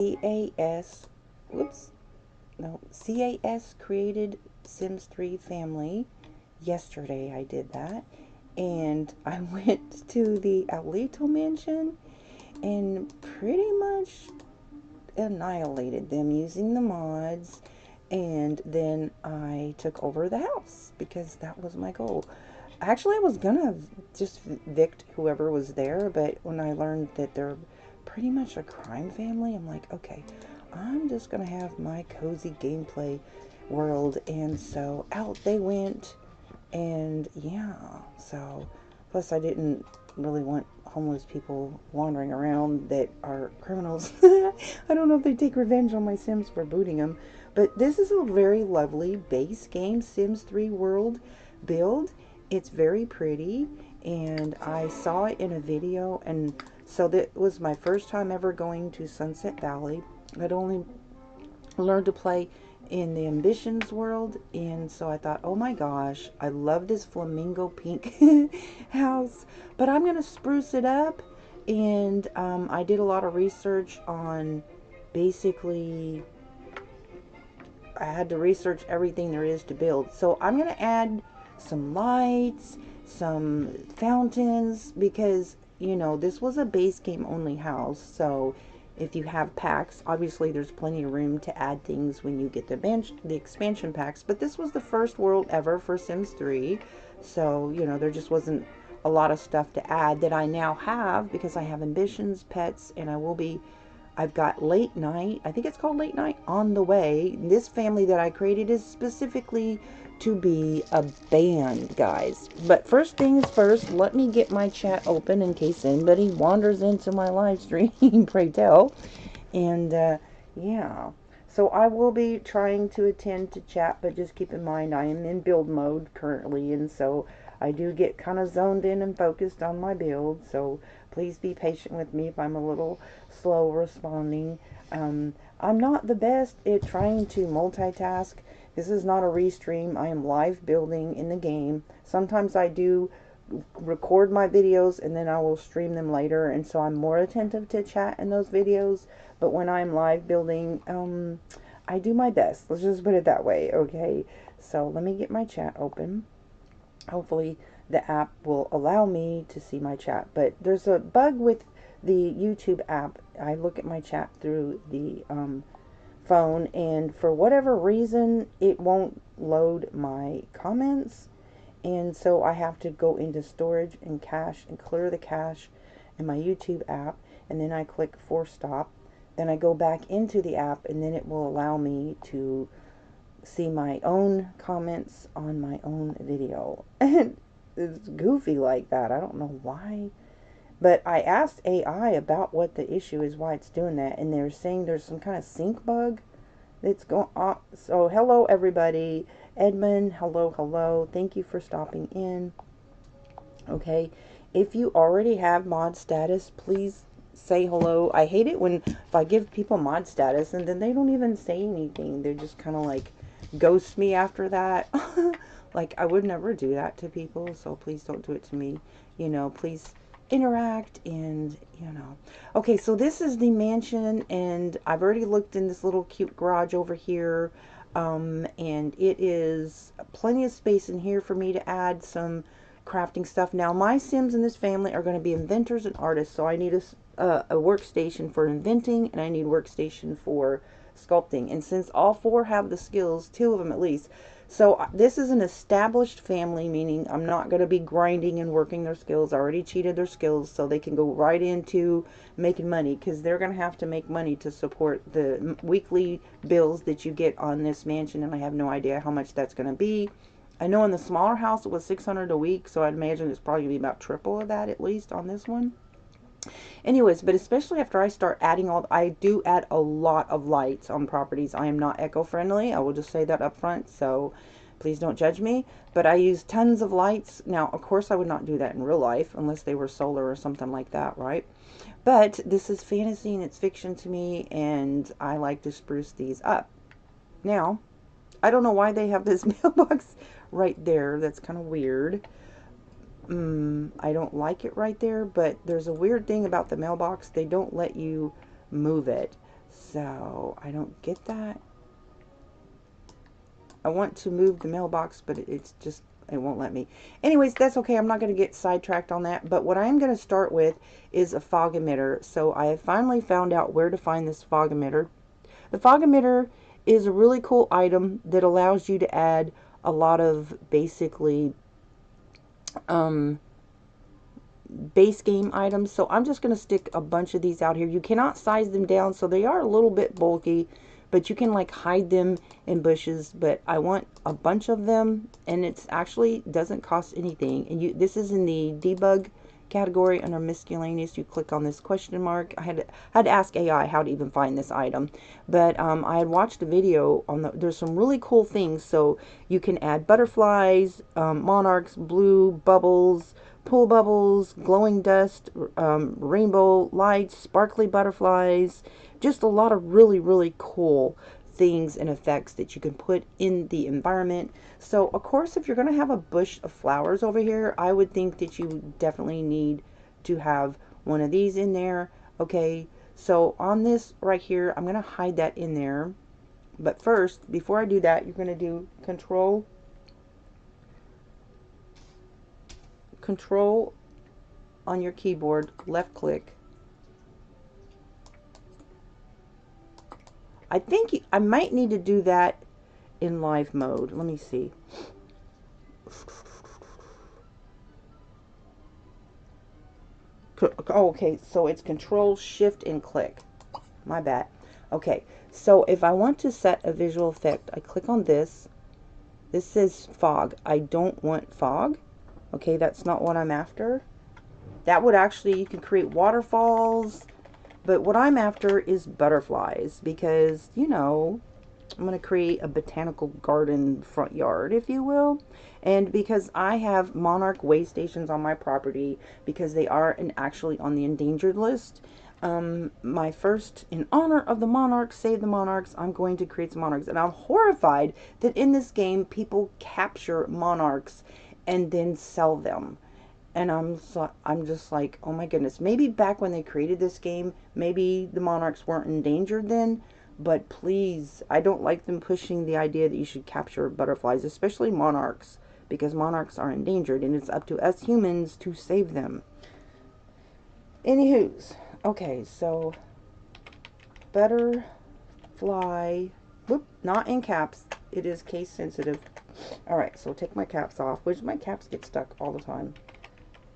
CAS, whoops, no, CAS created Sims 3 family. Yesterday I did that. And I went to the Alito mansion and pretty much annihilated them using the mods. And then I took over the house because that was my goal. Actually, I was gonna just evict whoever was there, but when I learned that they're pretty much a crime family, I'm like, okay, I'm just gonna have my cozy gameplay world. And so out they went, and yeah, so plus I didn't really want homeless people wandering around that are criminals. I don't know if they take revenge on my Sims for booting them, but this is a very lovely base game Sims 3 world build. It's very pretty, and I saw it in a video, and so that was my first time ever going to Sunset Valley. I'd only learned to play in the Ambitions world, and so I thought, oh my gosh, I love this flamingo pink house, but I'm gonna spruce it up. And I did a lot of research on, basically I had to research everything there is to build. So I'm gonna add some lights, some fountains, because you know this was a base game only house. So if you have packs, obviously there's plenty of room to add things when you get the expansion packs. But this was the first world ever for Sims 3, so you know there just wasn't a lot of stuff to add that I now have, because I have ambitions, pets, and I've got late night, I think it's called late night, on the way. This family that I created is specifically to be a band, guys. But first things first, let me get my chat open in case anybody wanders into my live stream, pray tell. And yeah, so I will be trying to attend to chat, but just keep in mind I am in build mode currently, and so I do get kind of zoned in and focused on my build. So please be patient with me if I'm a little slow responding. I'm not the best at trying to multitask. This is not a restream. I am live building in the game. Sometimes I do record my videos and then I will stream them later, and so I'm more attentive to chat in those videos. But when I'm live building, I do my best. Let's just put it that way, okay? So let me get my chat open. Hopefully the app will allow me to see my chat. But there's a bug with the YouTube app. I look at my chat through the phone, and for whatever reason it won't load my comments, and so I have to go into storage and cache and clear the cache in my YouTube app, and then I click force stop. Then I go back into the app, and then it will allow me to see my own comments on my own video. And it's goofy like that. I don't know why. But I asked AI about what the issue is, why it's doing that, and they're saying there's some kind of sync bug that's going on. So hello everybody. Edmund, hello, hello. Thank you for stopping in. Okay, if you already have mod status, please say hello. I hate it when if I give people mod status and then they don't even say anything. They're just kind of like ghost me after that. Like, I would never do that to people, so please don't do it to me. You know, please interact, and you know. Okay, so this is the mansion, and I've already looked in this little cute garage over here, and it is plenty of space in here for me to add some crafting stuff. Now my Sims in this family are going to be inventors and artists, so I need a workstation for inventing, and I need a workstation for sculpting. And since all four have the skills, two of them at least, so this is an established family, meaning I'm not going to be grinding and working their skills. I already cheated their skills, so they can go right into making money, because they're going to have to make money to support the weekly bills that you get on this mansion, and I have no idea how much that's going to be. I know in the smaller house it was $600 a week, so I'd imagine it's probably going to be about triple of that at least on this one. Anyways, but especially after I start adding I do add a lot of lights on properties. I am not eco-friendly. I will just say that up front, so please don't judge me. But I use tons of lights. Now, of course, I would not do that in real life unless they were solar or something like that, right? But this is fantasy and it's fiction to me, and I like to spruce these up. Now, I don't know why they have this mailbox right there. That's kind of weird. I don't like it right there, but there's a weird thing about the mailbox. They don't let you move it. So I don't get that. I want to move the mailbox, but it's just, it won't let me. Anyways, that's okay. I'm not going to get sidetracked on that. But what I'm going to start with is a fog emitter. So I have finally found out where to find this fog emitter. The fog emitter is a really cool item that allows you to add a lot of basically base game items. So I'm just going to stick a bunch of these out here. You cannot size them down, so they are a little bit bulky, but you can like hide them in bushes. But I want a bunch of them, and it's actually doesn't cost anything. And this is in the debug category under miscellaneous. You click on this question mark. I had to ask AI how to even find this item, but I had watched a video on there's some really cool things. So you can add butterflies, monarchs, blue bubbles, pool bubbles, glowing dust, rainbow lights, sparkly butterflies, just a lot of really cool things and effects that you can put in the environment. So of course, if you're going to have a bush of flowers over here, I would think that you definitely need to have one of these in there. Okay, so on this right here, I'm going to hide that in there. But first, before I do that, you're going to do control on your keyboard, left click. I think I might need to do that in live mode. Let me see. Oh, okay, so it's control, shift, and click. My bad. Okay, so if I want to set a visual effect, I click on this. This says fog. I don't want fog. Okay, that's not what I'm after. That would actually, you can create waterfalls, but what I'm after is butterflies, because, you know, I'm going to create a botanical garden front yard, if you will. And because I have monarch way stations on my property, because they are actually on the endangered list, my first, in honor of the monarchs, save the monarchs, I'm going to create some monarchs. And I'm horrified that in this game, people capture monarchs and then sell them. And I'm just like, oh my goodness. Maybe back when they created this game, maybe the monarchs weren't endangered then. But please, I don't like them pushing the idea that you should capture butterflies, especially monarchs, because monarchs are endangered, and it's up to us humans to save them. Anywho's, okay, so butterfly, whoop, not in caps. It is case sensitive. All right, so take my caps off, which my caps get stuck all the time.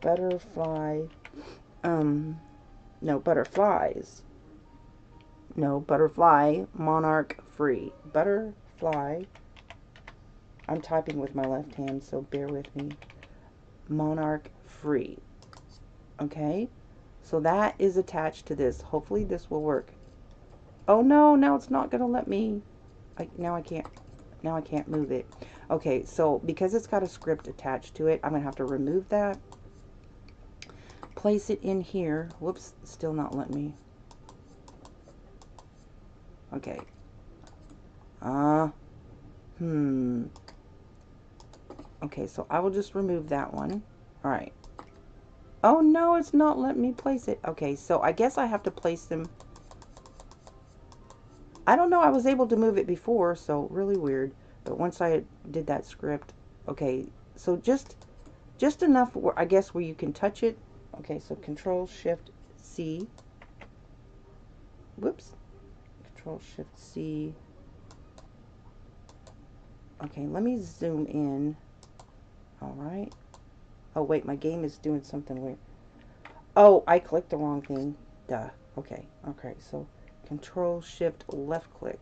Butterfly, no, butterflies. No, butterfly, monarch free. Butterfly, I'm typing with my left hand, so bear with me. Monarch free. Okay, so that is attached to this. Hopefully this will work. Oh no, now it's not gonna let me. Now I can't move it. Okay, so because it's got a script attached to it, I'm gonna have to remove that. Place it in here. Whoops, still not letting me. Okay. Okay, so I will just remove that one. All right. Oh no, it's not letting me place it. Okay, so I guess I have to place them. I don't know, I was able to move it before, so really weird. But once I did that script, okay, so just enough where, I guess, where you can touch it. Okay, so Control Shift C. Whoops. Control Shift C. Okay, let me zoom in. All right. Oh wait, my game is doing something weird. Oh, I clicked the wrong thing. Duh. Okay. Okay, so Control Shift left click.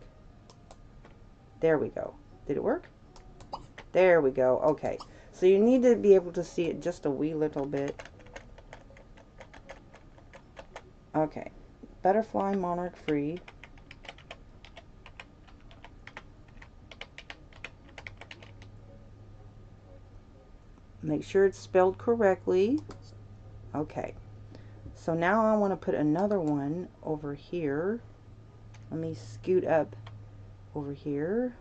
There we go. Did it work? There we go. Okay. So you need to be able to see it just a wee little bit. Okay. Butterfly monarch free. Make sure it's spelled correctly. Okay. So now I want to put another one over here. Let me scoot up over here.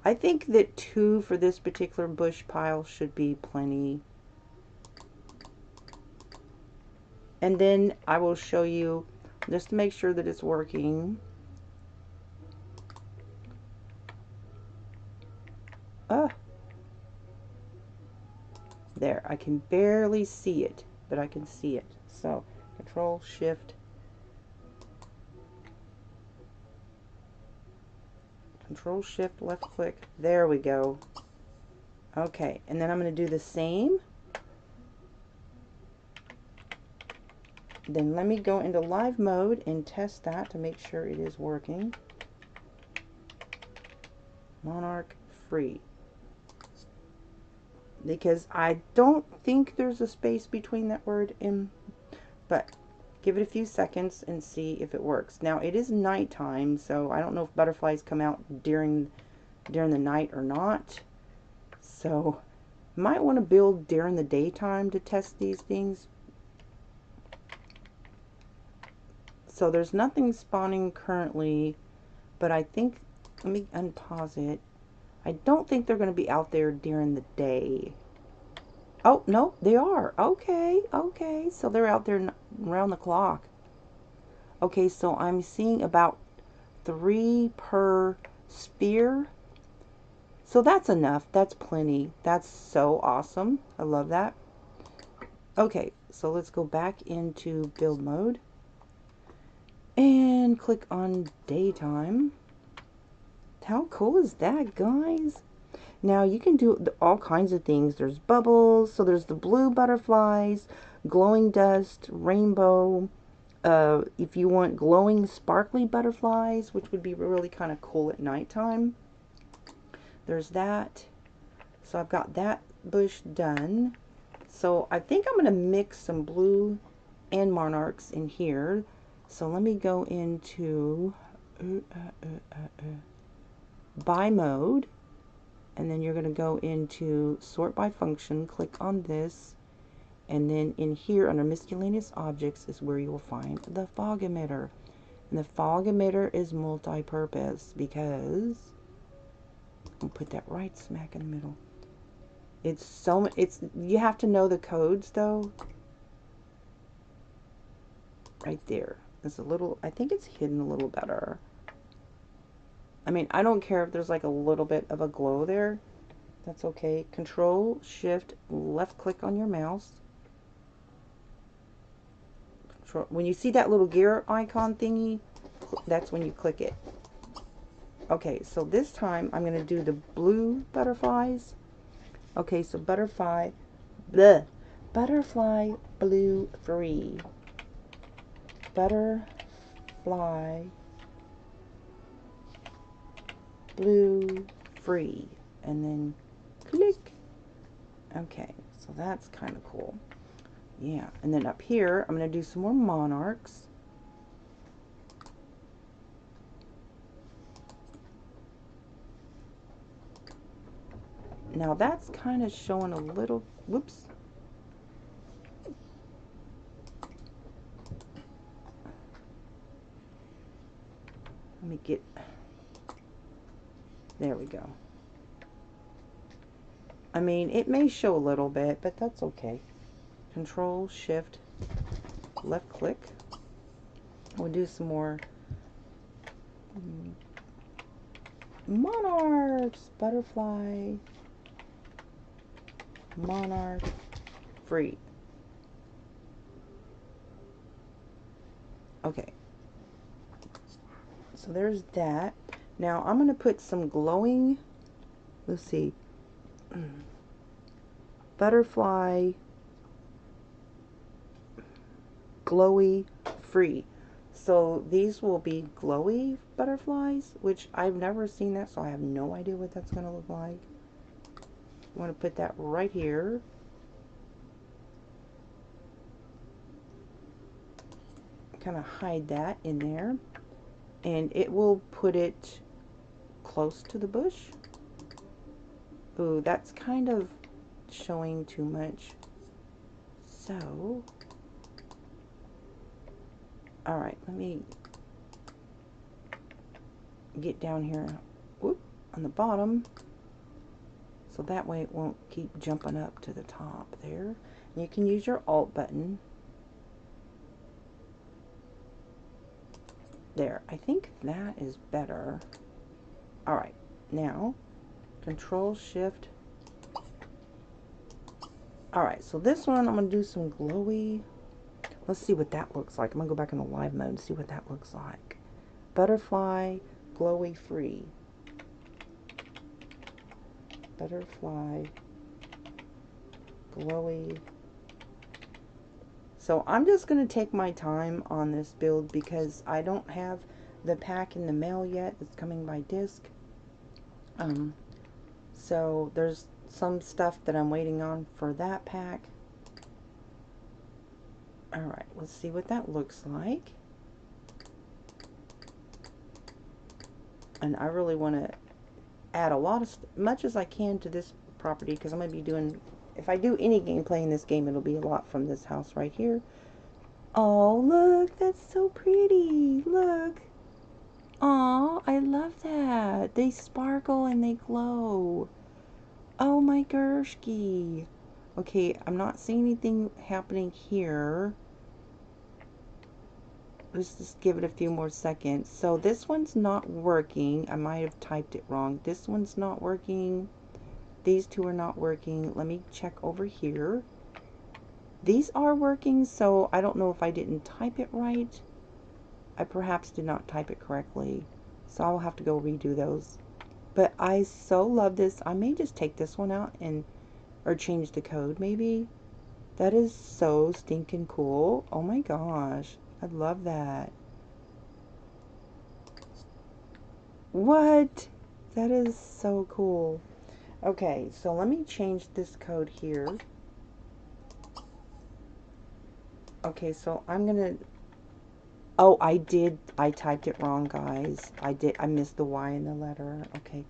I think that 2 for this particular bush pile should be plenty. And then I will show you just to make sure that it's working. There, I can barely see it, but I can see it. So, Control Shift, Control Shift, left click. There we go. Okay, and then I'm going to do the same. Then let me go into live mode and test that to make sure it is working. Monarch free. Because I don't think there's a space between that word and, but give it a few seconds and see if it works. Now it is nighttime, so I don't know if butterflies come out during the night or not. So might want to build during the daytime to test these things. So there's nothing spawning currently, but I think, let me unpause it. I don't think they're going to be out there during the day. Oh, no, they are. Okay, okay. So they're out there around the clock. Okay, so I'm seeing about 3 per sphere. So that's enough. That's plenty. That's so awesome. I love that. Okay, so let's go back into build mode and click on daytime. How cool is that, guys? Now you can do all kinds of things. There's bubbles, so there's the blue butterflies, glowing dust, rainbow. If you want glowing sparkly butterflies, which would be really kind of cool at nighttime, there's that. So I've got that bush done. So I think I'm going to mix some blue and monarchs in here. So let me go into by mode, and then you're going to go into sort by function, click on this, and then in here under miscellaneous objects is where you will find the fog emitter. And the fog emitter is multi-purpose because I'll put that right smack in the middle. It's so, you have to know the codes though. Right there. It's a little, I think it's hidden a little better. I mean, I don't care if there's like a little bit of a glow there. That's okay. Control, Shift, left click on your mouse. Control, when you see that little gear icon thingy, that's when you click it. Okay, so this time I'm going to do the blue butterflies. Okay, so butterfly blue free. Butterfly blue free, and then click. Okay, so that's kind of cool. Yeah, and then up here I'm going to do some more monarchs. Now that's kind of showing a little, whoops. Let me get, there we go. I mean, it may show a little bit, but that's okay. Control, Shift, left click. We'll do some more monarchs, butterfly, monarch, free. Okay. So there's that. Now I'm going to put some glowing, let's see, butterfly, glowy, free. So these will be glowy butterflies, which I've never seen that, so I have no idea what that's going to look like. I'm going to put that right here. Kind of hide that in there. And it will put it close to the bush. Ooh, that's kind of showing too much. So, alright, let me get down here, whoop, on the bottom, so that way it won't keep jumping up to the top there. And you can use your Alt button. There, I think that is better. All right, now Control Shift. All right, so this one I'm gonna do some glowy. Let's see what that looks like. I'm gonna go back in the live mode and see what that looks like. Butterfly glowy free. Butterfly glowy. So I'm just going to take my time on this build because I don't have the pack in the mail yet. It's coming by disc. So there's some stuff that I'm waiting on for that pack. Alright, let's see what that looks like. And I really want to add a lot of much as I can to this property because I'm going to be doing, if I do any gameplay in this game, it'll be a lot from this house right here. Oh, look, that's so pretty. Look. Oh, I love that. They sparkle and they glow. Oh my gershki. Okay, I'm not seeing anything happening here. Let's just give it a few more seconds. So this one's not working. I might have typed it wrong. This one's not working. These two are not working. Let me check over here. These are working, so I don't know if I didn't type it right. I perhaps did not type it correctly. So I'll have to go redo those. But I so love this. I may just take this one out and, or change the code maybe. That is so stinking cool. Oh my gosh. I love that. What? That is so cool. Okay, so let me change this code here. Okay, so I'm gonna, oh, I typed it wrong, guys. I missed the Y in the letter. Okay,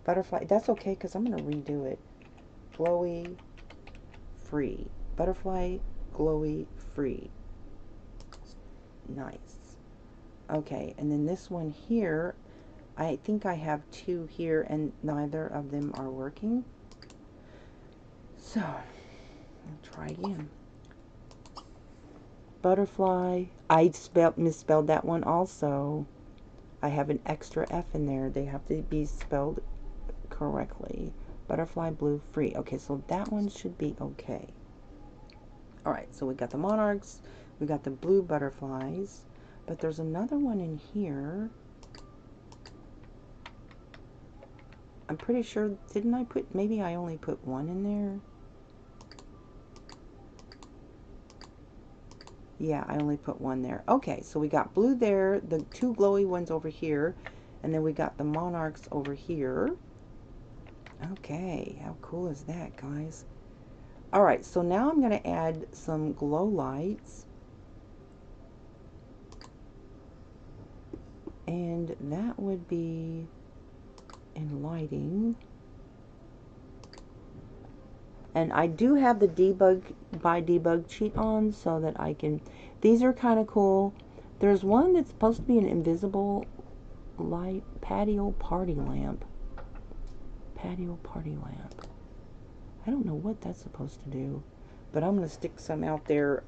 butterfly, that's okay, because I'm gonna redo it. Glowy free. Butterfly glowy free. Nice. Okay, and then this one here, I think I have two here, and neither of them are working. So, I'll try again. Butterfly. I misspelled that one also. I have an extra F in there. They have to be spelled correctly. Butterfly blue free. Okay, so that one should be okay. Alright, so we got the monarchs. We got the blue butterflies. But there's another one in here. I'm pretty sure, didn't I put, maybe I only put one in there? Yeah, I only put one there. Okay, so we got blue there, the two glowy ones over here, and then we got the monarchs over here. Okay, how cool is that, guys? Alright, so now I'm going to add some glow lights. And that would be in lighting. And I do have the debug cheat on so that I can, these are kind of cool. There's one that's supposed to be an invisible light patio party lamp. Patio party lamp. I don't know what that's supposed to do, but I'm going to stick some out there,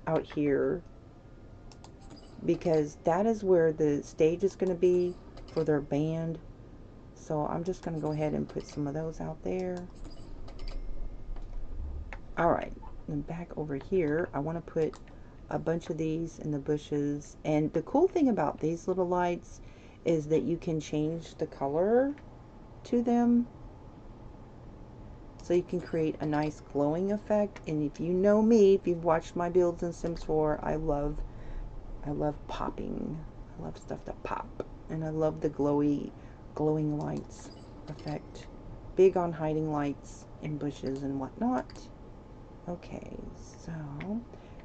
out here, because that is where the stage is going to be for their band. So I'm just going to go ahead and put some of those out there. Alright, and back over here, I want to put a bunch of these in the bushes. And the cool thing about these little lights is that you can change the color to them. So you can create a nice glowing effect. And if you know me, if you've watched my builds in Sims 4, I love popping. I love stuff that pop. And I love the glowing lights effect. Big on hiding lights in bushes and whatnot. Okay, so,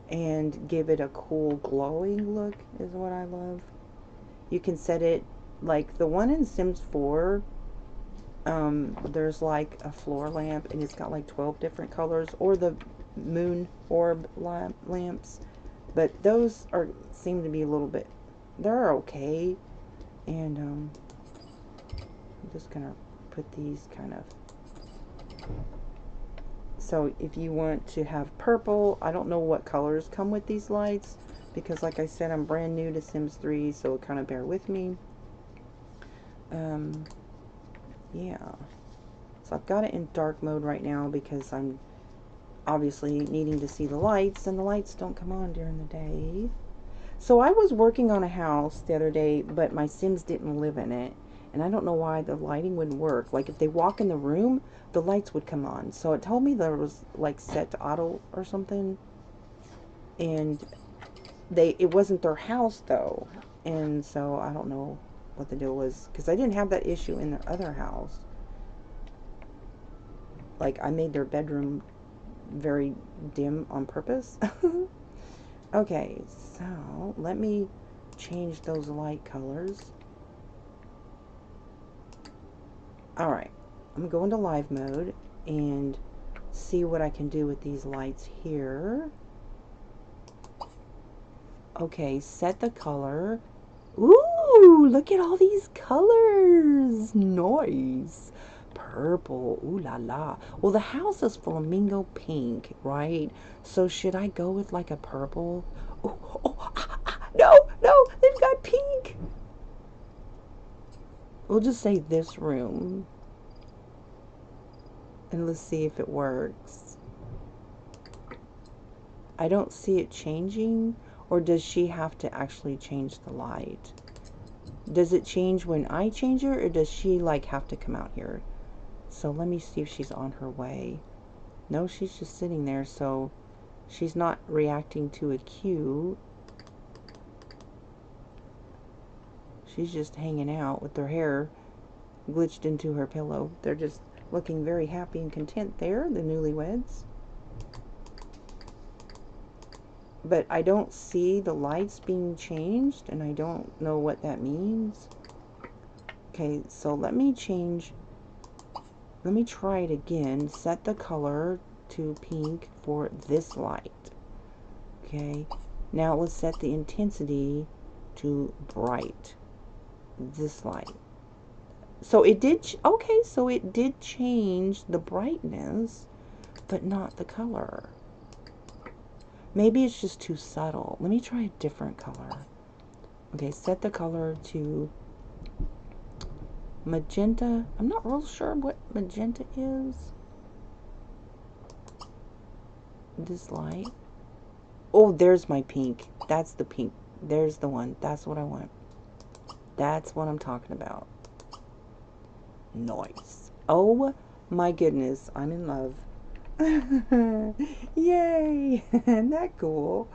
and give it a cool glowing look is what I love. You can set it, like the one in Sims 4, there's like a floor lamp and it's got like 12 different colors, or the moon orb lamps, but those seem to be a little bit, they're okay. And I'm just gonna put these kind of, so if you want to have purple, I don't know what colors come with these lights, because like I said, I'm brand new to Sims 3, so kind of bear with me. Yeah. So I've got it in dark mode right now because I'm obviously needing to see the lights, and the lights don't come on during the day. So I was working on a house the other day, but my Sims didn't live in it. And I don't know why the lighting wouldn't work. Like if they walk in the room, the lights would come on. So it told me there was like set to auto or something. And it wasn't their house though. And so I don't know what the deal was, because I didn't have that issue in their other house. Like I made their bedroom very dim on purpose. Okay, so let me change those light colors. Alright, I'm going to go into live mode and see what I can do with these lights here. Okay, set the color. Ooh, look at all these colors. Nice. Purple. Ooh la la. Well, the house is flamingo pink, right? So should I go with like a purple? No, they've got pink. We'll just say this room. And let's see if it works. I don't see it changing. Or does she have to actually change the light? Does it change when I change her, or does she like have to come out here? So let me see if she's on her way. No, she's just sitting there, so she's not reacting to a cue. She's just hanging out with her hair glitched into her pillow. They're just looking very happy and content there, the newlyweds. But I don't see the lights being changed, and I don't know what that means. Okay, so let me try it again. Set the color to pink for this light. Okay, now let's set the intensity to bright. This light. So it did, okay, so it did change the brightness, but not the color. Maybe it's just too subtle. Let me try a different color. Okay, set the color to magenta. I'm not real sure what magenta is. This light. Oh, there's my pink. That's the pink. There's the one. That's what I want. That's what I'm talking about. Nice. Oh my goodness, I'm in love. Yay! Isn't that cool?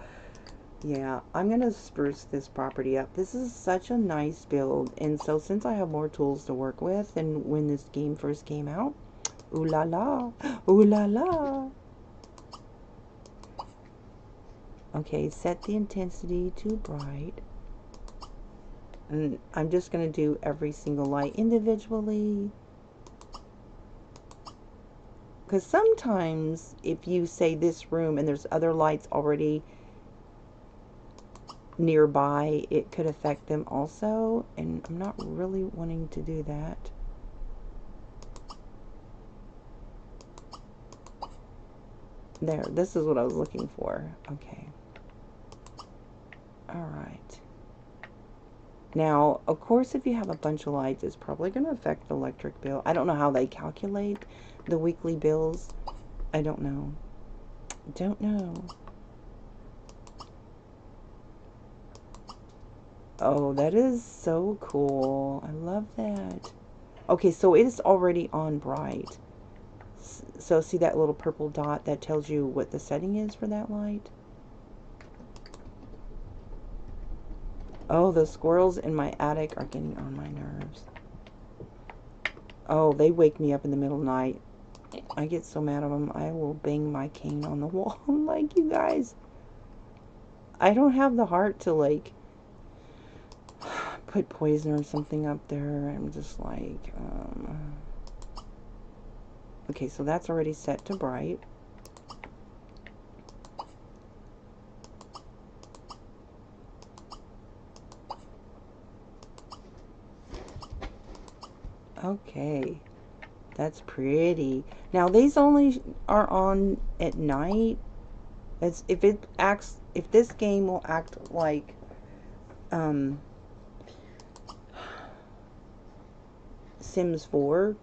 Yeah, I'm gonna spruce this property up. This is such a nice build, and so since I have more tools to work with than when this game first came out, ooh la la, ooh la la. Okay, set the intensity to bright, and I'm just gonna do every single light individually. Because sometimes if you say this room and there's other lights already nearby, it could affect them also, and I'm not really wanting to do that. There, this is what I was looking for. Okay. Alright. Now, of course, if you have a bunch of lights, it's probably going to affect the electric bill. I don't know how they calculate the weekly bills. I don't know. Don't know. Oh, that is so cool. I love that. Okay, so it is already on bright. So see that little purple dot that tells you what the setting is for that light? Oh, the squirrels in my attic are getting on my nerves. Oh, they wake me up in the middle of the night. I get so mad at them, I will bang my cane on the wall. Like, you guys, I don't have the heart to, like, put poison or something up there. I'm just like, okay, so that's already set to bright. Okay, that's pretty. Now, these only are on at night, It's if this game will act like Sims 4,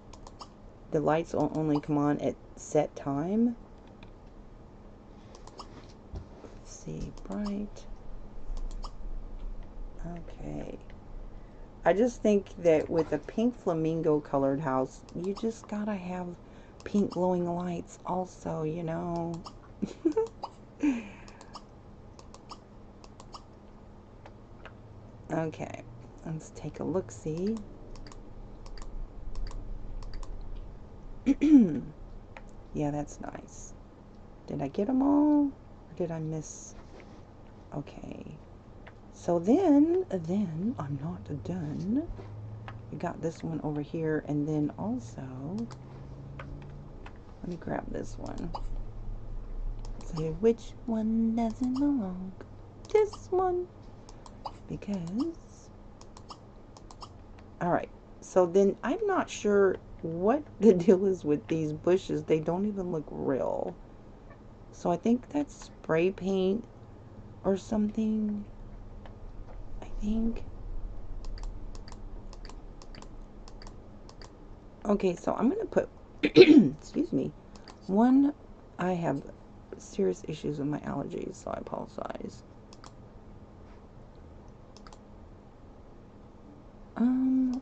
the lights will only come on at set time. Let's see, bright. Okay. I just think that with a pink flamingo colored house, you just gotta have pink glowing lights also, you know. Okay, let's take a look-see. Yeah, that's nice. Did I get them all? Or did I miss? Okay. So then I'm not done. We got this one over here, and then also, let me grab this one. Say which one doesn't belong. This one. Because, alright, so then I'm not sure what the deal is with these bushes. They don't even look real. So I think that's spray paint or something. I think. Okay, so I'm going to put, excuse me, one, I have serious issues with my allergies, so I apologize.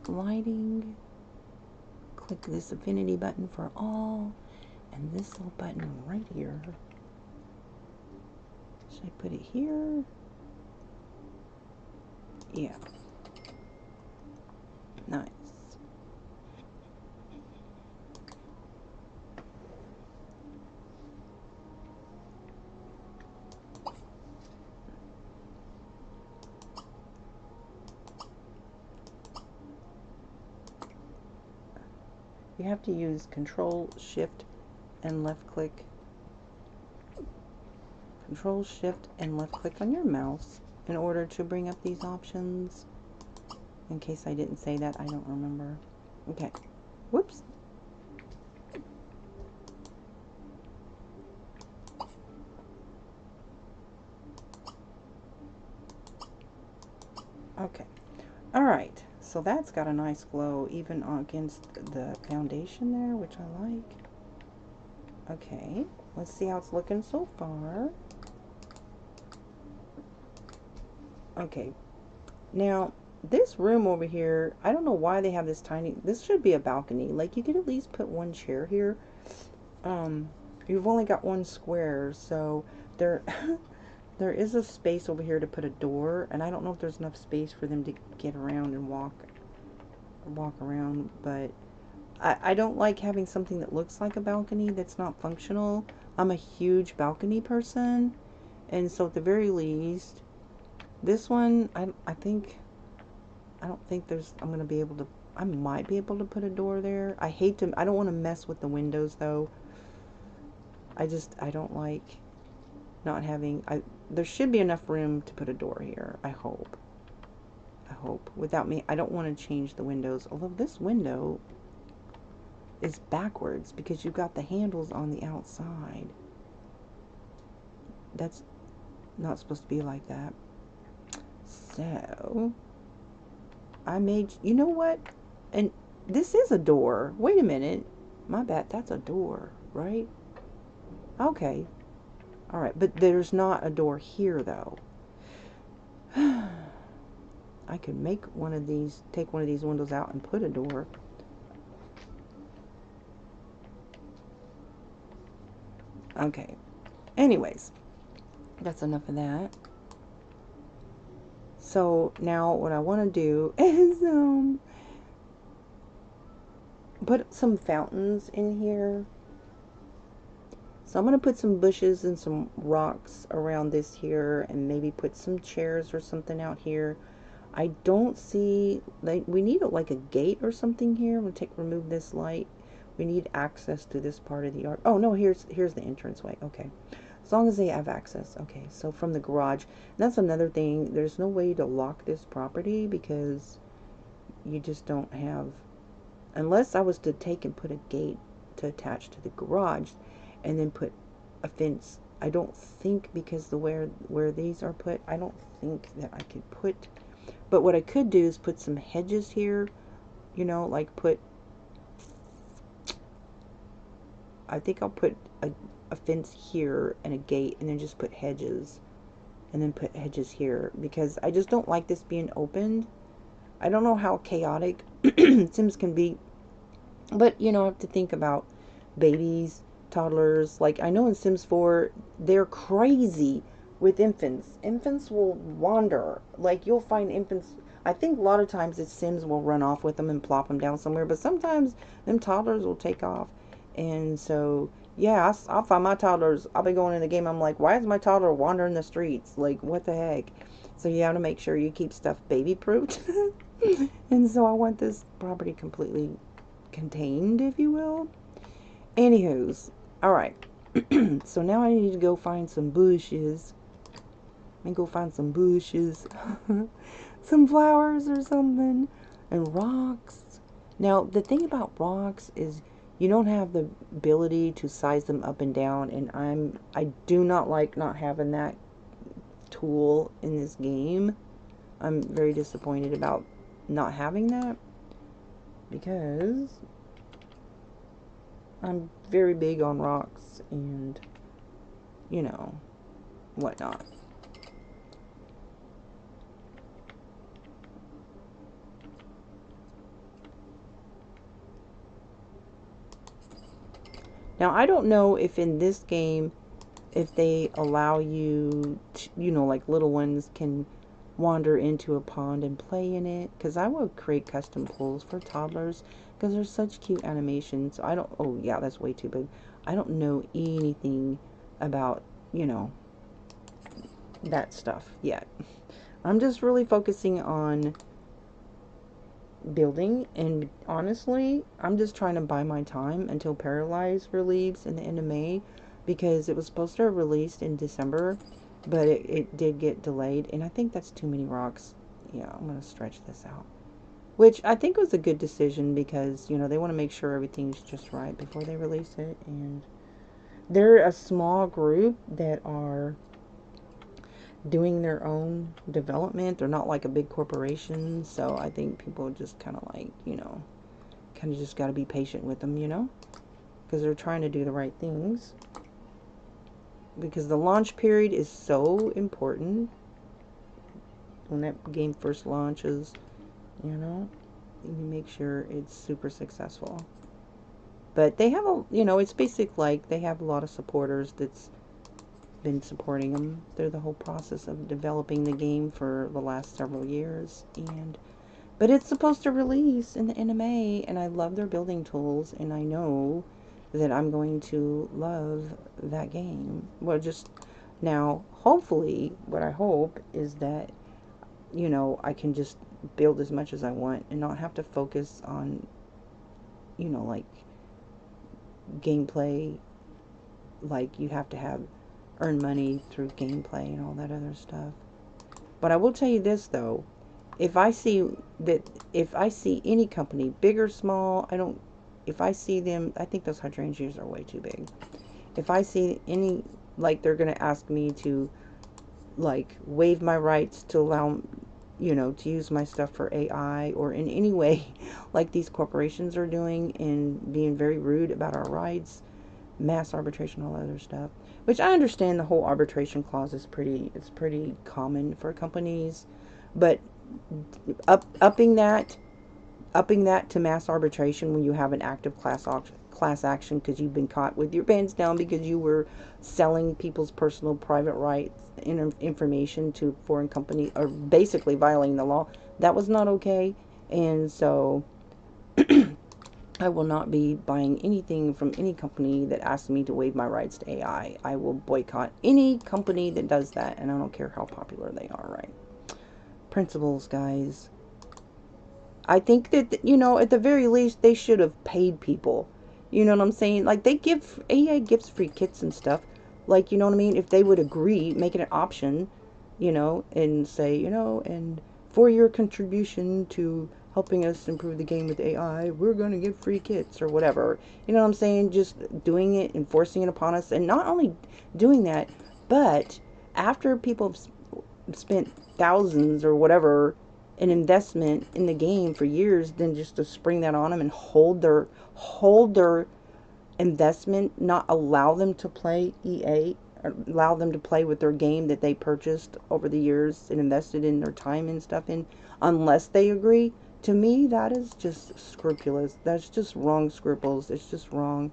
Lighting, click this affinity button for all, and this little button right here. Should I put it here? Yeah. Nice. You have to use Control, Shift, and left click. Control, Shift, and left click on your mouse in order to bring up these options. In case I didn't say that, I don't remember. Okay. Whoops. Okay. Alright. So that's got a nice glow even against the foundation there, which I like. Okay, let's see how it's looking so far. Okay, now this room over here, I don't know why they have this tiny, this should be a balcony. Like, you could at least put one chair here. You've only got one square, so there there is a space over here to put a door, and I don't know if there's enough space for them to get around and walk around, but I don't like having something that looks like a balcony that's not functional. I'm a huge balcony person, and so at the very least, this one, I don't think I'm going to be able to, I might be able to put a door there. I don't want to mess with the windows though. I don't like not having, there should be enough room to put a door here, I hope. Without me, I don't want to change the windows, although this window is backwards because you've got the handles on the outside. That's not supposed to be like that. So, you know what? And this is a door. Wait a minute. My bad, that's a door, right? Okay. Alright, but there's not a door here, though. I could make one of these, take one of these windows out and put a door. Okay. Anyways, that's enough of that. So now what I want to do is put some fountains in here. So I'm going to put some bushes and some rocks around this here, and maybe put some chairs or something out here. I don't see, like, we need like a gate or something here. I'm going to remove this light. We need access to this part of the yard. Oh no, here's the entranceway. Okay. As long as they have access. Okay, so from the garage. That's another thing. There's no way to lock this property because you just don't have, unless I was to take and put a gate to attach to the garage and then put a fence I don't think, because the where these are put, I don't think that I could put, but what I could do is put some hedges here, you know, like put, I think I'll put a fence here and a gate, and then just put hedges, and then put hedges here, because I just don't like this being opened. I don't know how chaotic Sims can be, but you know, I have to think about babies, toddlers. Like, I know in Sims 4, they're crazy with infants. Infants will wander. Like, you'll find infants. I think a lot of times the Sims will run off with them and plop them down somewhere, but sometimes them toddlers will take off. And so, yeah, I'll find my toddlers. I'll be going in the game. I'm like, why is my toddler wandering the streets? Like, what the heck? So you have to make sure you keep stuff baby-proofed. And so I want this property completely contained, if you will. Anywho's, alright. So now I need to go find some bushes. And go find some bushes. Some flowers or something. And rocks. Now, the thing about rocks is you don't have the ability to size them up and down. And I do not like not having that tool in this game. I'm very disappointed about not having that, because I'm very big on rocks and, you know, whatnot. Now, I don't know if in this game, if they allow you to, you know, like little ones can wander into a pond and play in it, because I will create custom pools for toddlers, because they're such cute animations. I don't, oh yeah, that's way too big. I don't know anything about, you know, that stuff yet. I'm just really focusing on building, and honestly, I'm just trying to buy my time until PERSONALIZE relieves in the end of May, because it was supposed to have released in December, but it did get delayed, and I think that's too many rocks. Yeah, I'm going to stretch this out. Which I think was a good decision, because, you know, they want to make sure everything's just right before they release it. And they're a small group that are doing their own development. They're not like a big corporation, so I think people just kind of like, you know, kind of just got to be patient with them, you know, because they're trying to do the right things. Because the launch period is so important. When that game first launches, you know, you make sure it's super successful. But they have a, you know, it's basic, like, they have a lot of supporters that's been supporting them through the whole process of developing the game for the last several years. And but it's supposed to release in the end of May, and I love their building tools, and I know that I'm going to love that game. Well, just now, hopefully, what I hope is that, you know, I can just build as much as I want and not have to focus on, you know, like gameplay, like you have to have earn money through gameplay and all that other stuff. But I will tell you this though, if I see any company, big or small, if I see them, I think those hydrangeas are way too big. If I see any, like, they're going to ask me to, like, waive my rights to allow, you know, to use my stuff for AI, or in any way, like these corporations are doing, and being very rude about our rights, mass arbitration, all that other stuff, which I understand the whole arbitration clause is pretty common for companies, but upping that to mass arbitration when you have an active class action because you've been caught with your pants down because you were selling people's personal private rights information to foreign companies, or basically violating the law, that was not okay. And so I will not be buying anything from any company that asks me to waive my rights to AI. I will boycott any company that does that, and I don't care how popular they are, right? Principles, guys. I think that, you know, at the very least, they should have paid people. You know what I'm saying? Like, they give, AI gives free kits and stuff. Like, you know what I mean? If they would agree, make it an option, you know, and say, you know, and for your contribution to helping us improve the game with AI. We're going to give free kits or whatever. You know what I'm saying? Just doing it and forcing it upon us. And not only doing that, but after people have spent thousands or whatever in investment in the game for years, then just to spring that on them and hold their investment, not allow them to play EA, allow them to play with their game that they purchased over the years and invested in their time and stuff in, unless they agree. To me, that is just scrupulous. That's just wrong scruples. It's just wrong.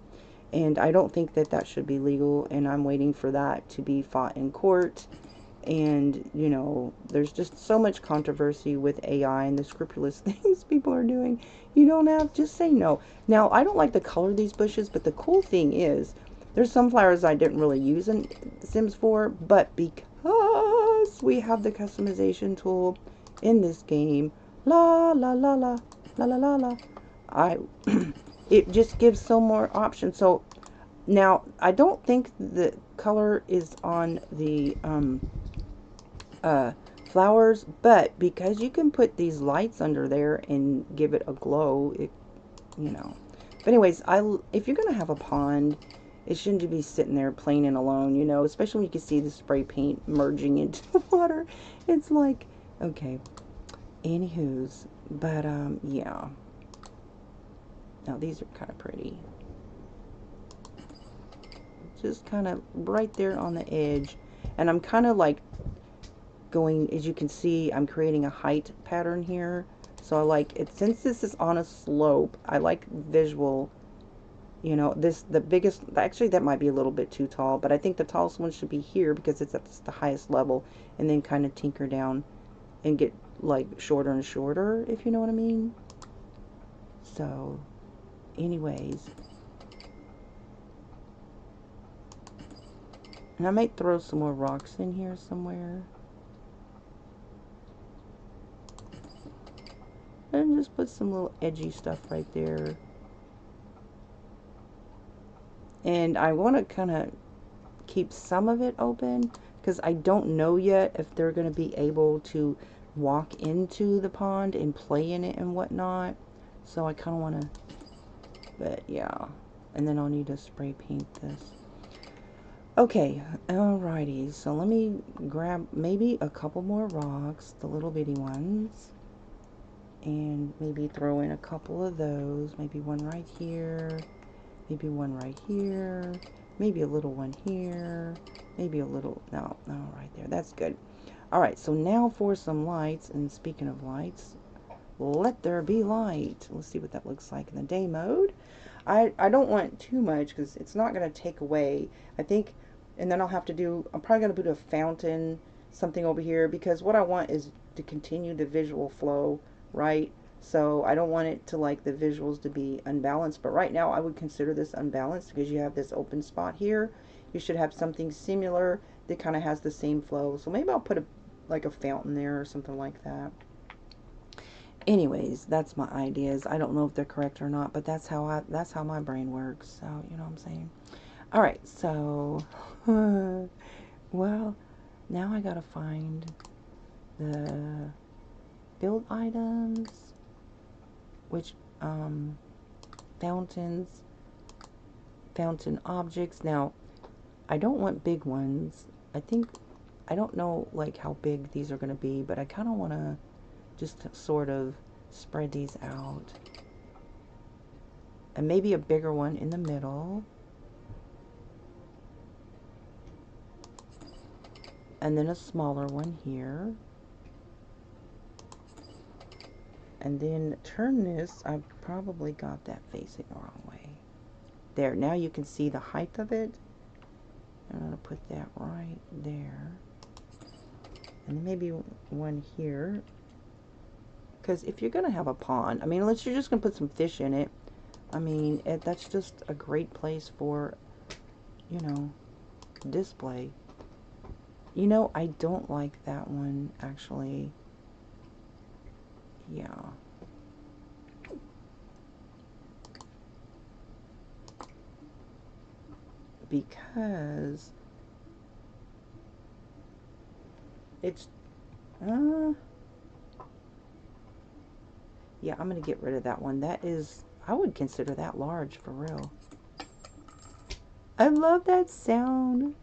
And I don't think that that should be legal, and I'm waiting for that to be fought in court. And, you know, there's just so much controversy with AI and the scrupulous things people are doing. You don't have, just say no. Now, I don't like the color of these bushes, but the cool thing is, there's some flowers I didn't really use in Sims 4, but because we have the customization tool in this game, la la la la, la la la la, it just gives so more options. So, now, I don't think the color is on the, flowers, but because you can put these lights under there and give it a glow, it, you know. But anyways, if you're gonna have a pond, it shouldn't be sitting there plain and alone, you know, especially when you can see the spray paint merging into the water. It's like, okay, anywho's, but yeah. Now these are kind of pretty, just kind of right there on the edge, and I'm kind of like going, as you can see, I'm creating a height pattern here. So I like it, since this is on a slope, I like visual, you know, this, the biggest, actually that might be a little bit too tall, but I think the tallest one should be here because it's at the highest level, and then kind of tinker down and get like shorter and shorter, if you know what I mean. So anyways, and I might throw some more rocks in here somewhere. And just put some little edgy stuff right there. And I want to kind of keep some of it open because I don't know yet if they're going to be able to walk into the pond and play in it and whatnot. So I kind of want to, but yeah. And then I'll need to spray paint this. Okay, alrighty. So let me grab maybe a couple more rocks, the little bitty ones. And maybe throw in a couple of those, maybe one right here, maybe one right here, maybe a little one here, maybe a little, no, right there, that's good. Alright, so now for some lights, and speaking of lights, let there be light. Let's see what that looks like in the day mode. I don't want too much because it's not going to take away, I think, and then I'll have to do, I'm probably going to put a fountain, something over here, because what I want is to continue the visual flow, right? So I don't want it to, like, the visuals to be unbalanced, but right now I would consider this unbalanced because you have this open spot here. You should have something similar that kind of has the same flow. So maybe I'll put like a fountain there or something like that. Anyways, that's my ideas. I don't know if they're correct or not, but that's how my brain works. So, you know what I'm saying? All right, so well, now I got to find the build items, which fountains, fountain objects. Now, I don't want big ones. I don't know like how big these are going to be, but I kind of want to just sort of spread these out. And maybe a bigger one in the middle. And then a smaller one here. And then turn this, I probably got that facing the wrong way. There, now you can see the height of it. I'm going to put that right there. And then maybe one here. Because if you're going to have a pond, I mean, unless you're just going to put some fish in it, I mean, that's just a great place for, you know, display. You know, I don't like that one, actually. Yeah. Because it's, Yeah, I'm going to get rid of that one. That is, I would consider that large for real. I love that sound.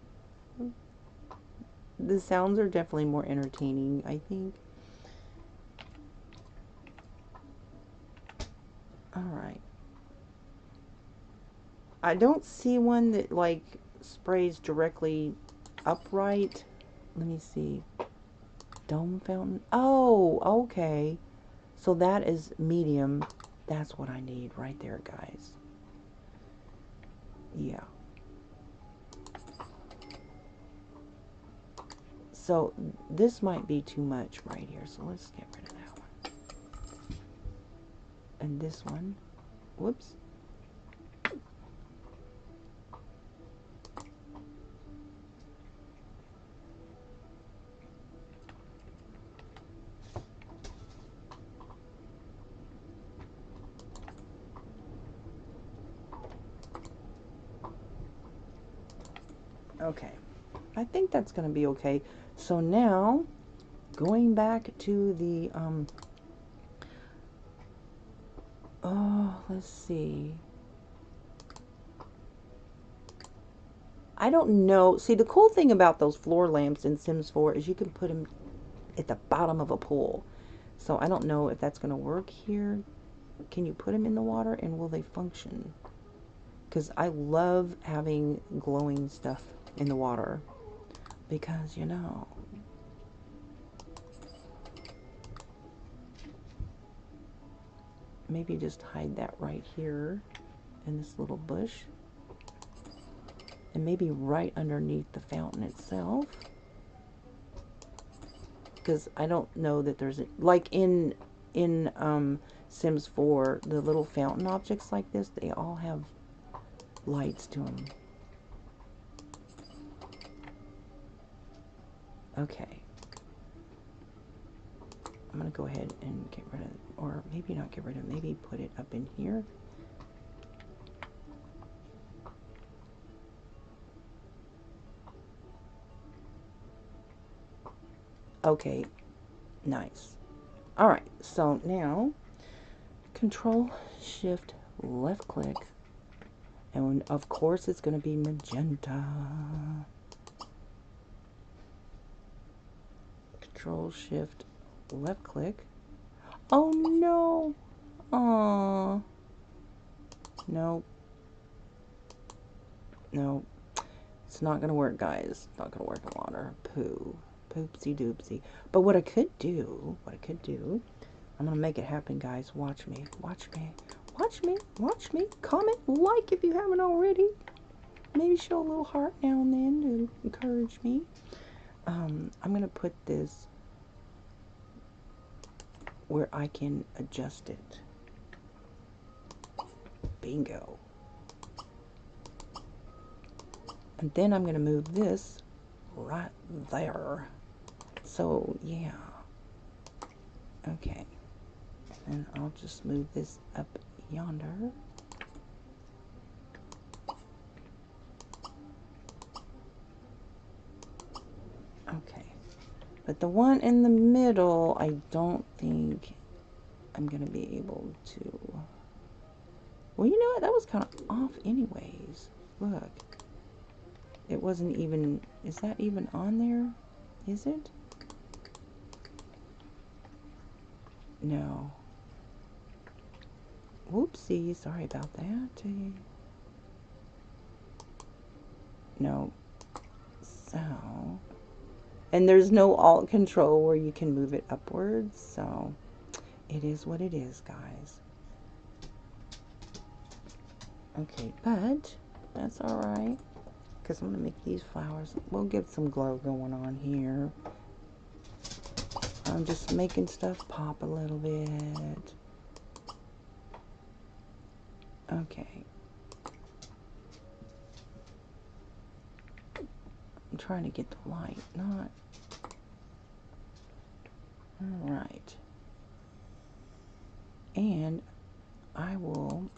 The sounds are definitely more entertaining, I think. Alright. I don't see one that, like, sprays directly upright. Let me see. Dome fountain. Oh, okay. So that is medium. That's what I need right there, guys. Yeah. So this might be too much right here. So let's get rid of that one. And this one. Whoops. Okay. I think that's going to be okay. So now, going back to the, let's see. I don't know. See, the cool thing about those floor lamps in Sims 4 is you can put them at the bottom of a pool. So I don't know if that's going to work here. Can you put them in the water and will they function? Because I love having glowing stuff in the water. Because, you know. Maybe just hide that right here in this little bush. And maybe right underneath the fountain itself. Because I don't know that there's a, like in Sims 4, the little fountain objects like this, they all have lights to them. Okay. I'm going to go ahead and get rid of, or maybe not get rid of, maybe put it up in here. Okay, nice. All right, so now Control Shift left click, and of course it's going to be magenta. Control Shift left click. Oh no! Aww. Nope. Nope. It's not gonna work, guys. It's not gonna work in water. Poo. Poopsie doopsie. But what I could do, I'm gonna make it happen, guys. Watch me. Watch me. Watch me. Watch me. Comment, like if you haven't already. Maybe show a little heart now and then to encourage me. I'm gonna put this where I can adjust it. Bingo. And then I'm going to move this right there. So, yeah. Okay. And I'll just move this up yonder. Okay. But the one in the middle, I don't think I'm going to be able to. Well, you know what? That was kind of off anyways. Look. It wasn't even, is that even on there? Is it? No. Whoopsie, sorry about that. No. So, and there's no alt control where you can move it upwards, so it is what it is, guys. Okay, but that's alright. Because I'm going to make these flowers. We'll get some glow going on here. I'm just making stuff pop a little bit. Okay. I'm trying to get the light, not... Alright. And I will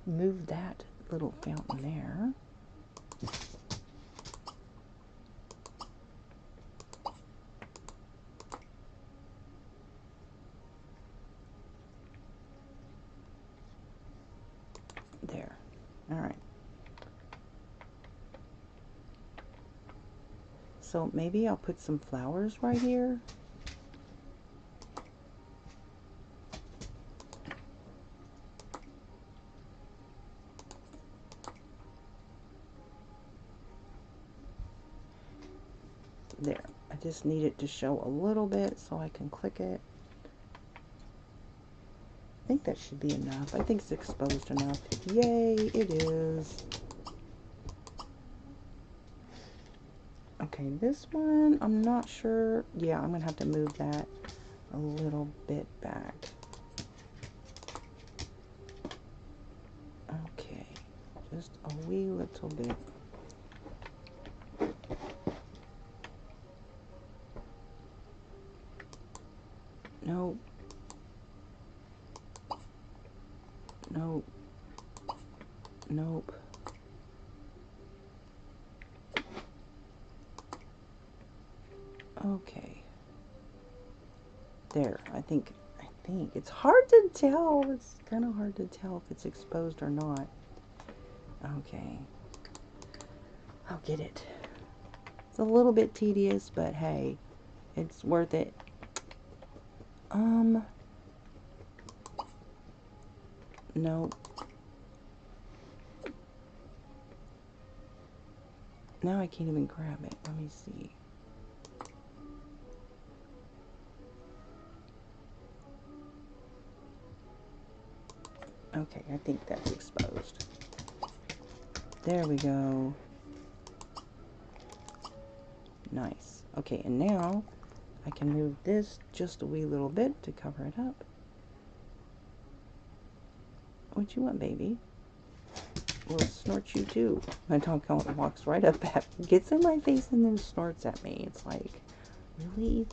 move that little fountain there. Alright. So maybe I'll put some flowers right here. There. I just need it to show a little bit so I can click it. I think that should be enough. I think it's exposed enough. Yay, it is. Okay, this one, I'm not sure. Yeah, I'm going to have to move that a little bit back. Okay, just a wee little bit. Nope. Nope. Nope. Okay. There. I think it's hard to tell. It's kind of hard to tell if it's exposed or not. Okay. I'll get it. It's a little bit tedious, but hey, it's worth it. Nope. Now I can't even grab it. Let me see. Okay, I think that's exposed. There we go. Nice. Okay, and now I can move this just a wee little bit to cover it up. What you want, baby? We'll snort you too. My dog walks right up at me, gets in my face, and then snorts at me. It's like, really?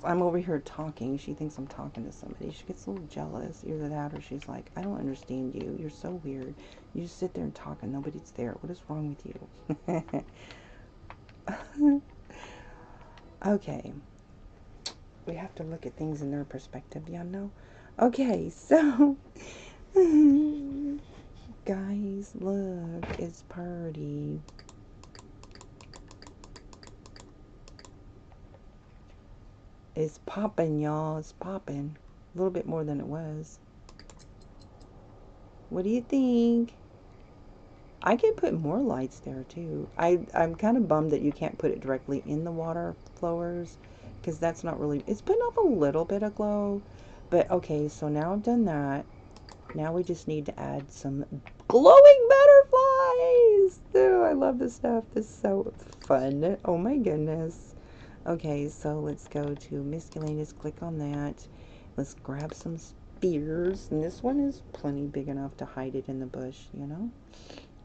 I'm over here talking. She thinks I'm talking to somebody. She gets a little jealous. Either that or she's like, I don't understand you. You're so weird. You just sit there and talk and nobody's there. What is wrong with you? Okay. We have to look at things in their perspective, y'all know? Okay, so... guys, look. It's pretty. It's popping, y'all. It's popping. A little bit more than it was. What do you think? I can put more lights there, too. I'm kind of bummed that you can't put it directly in the water flowers, because that's not really... It's putting off a little bit of glow. But, okay, so now I've done that. Now we just need to add some glowing butterflies! Oh, I love this stuff. This is so fun. Oh, my goodness. Okay, so let's go to miscellaneous, click on that. Let's grab some spears. And this one is plenty big enough to hide it in the bush, you know?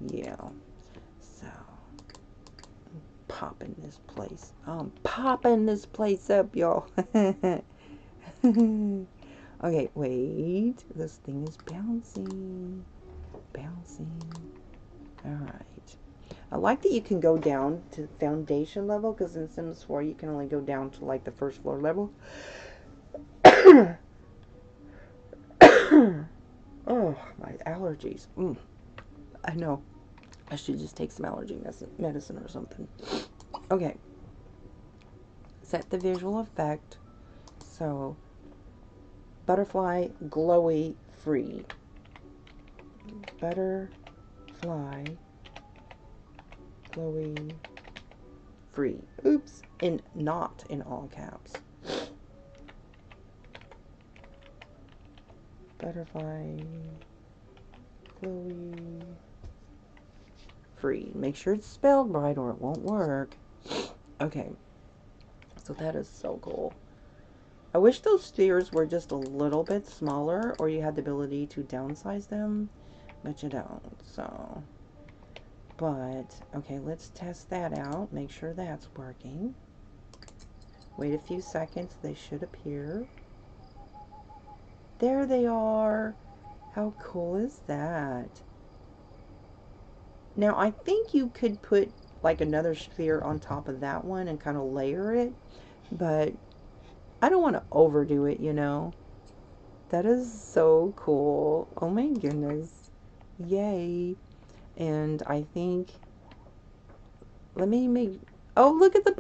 Yeah. So, I'm popping this place. I'm popping this place up, y'all. Okay, wait. This thing is bouncing. Bouncing. Alright. I like that you can go down to foundation level, because in Sims 4 you can only go down to like the first floor level. Oh, my allergies. I know. I should just take some allergy medicine or something. Okay. Set the visual effect. So, butterfly glowy free. Butterfly glowy free. Oops, and not in all caps. Butterfly glowy free. Make sure it's spelled right or it won't work. Okay, so that is so cool. I wish those spheres were just a little bit smaller, or you had the ability to downsize them, but you don't, so... But, okay, let's test that out. Make sure that's working. Wait a few seconds. They should appear. There they are. How cool is that? Now, I think you could put, like, another sphere on top of that one and kind of layer it. But I don't want to overdo it, you know. That is so cool. Oh, my goodness. Yay. And I think, let me make, oh, look at the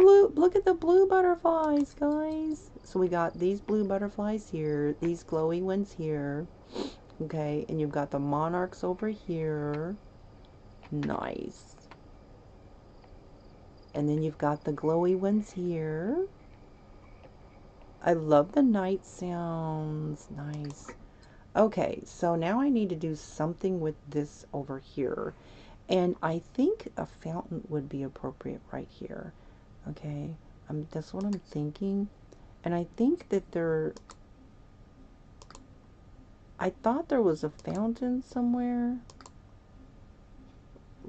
blue butterflies, guys. So we got these blue butterflies here, these glowy ones here. Okay, and you've got the monarchs over here. Nice. And then you've got the glowy ones here. I love the night sounds. Nice. Okay, so now I need to do something with this over here. And I think a fountain would be appropriate right here. Okay, that's what I'm thinking. And I think that I thought there was a fountain somewhere.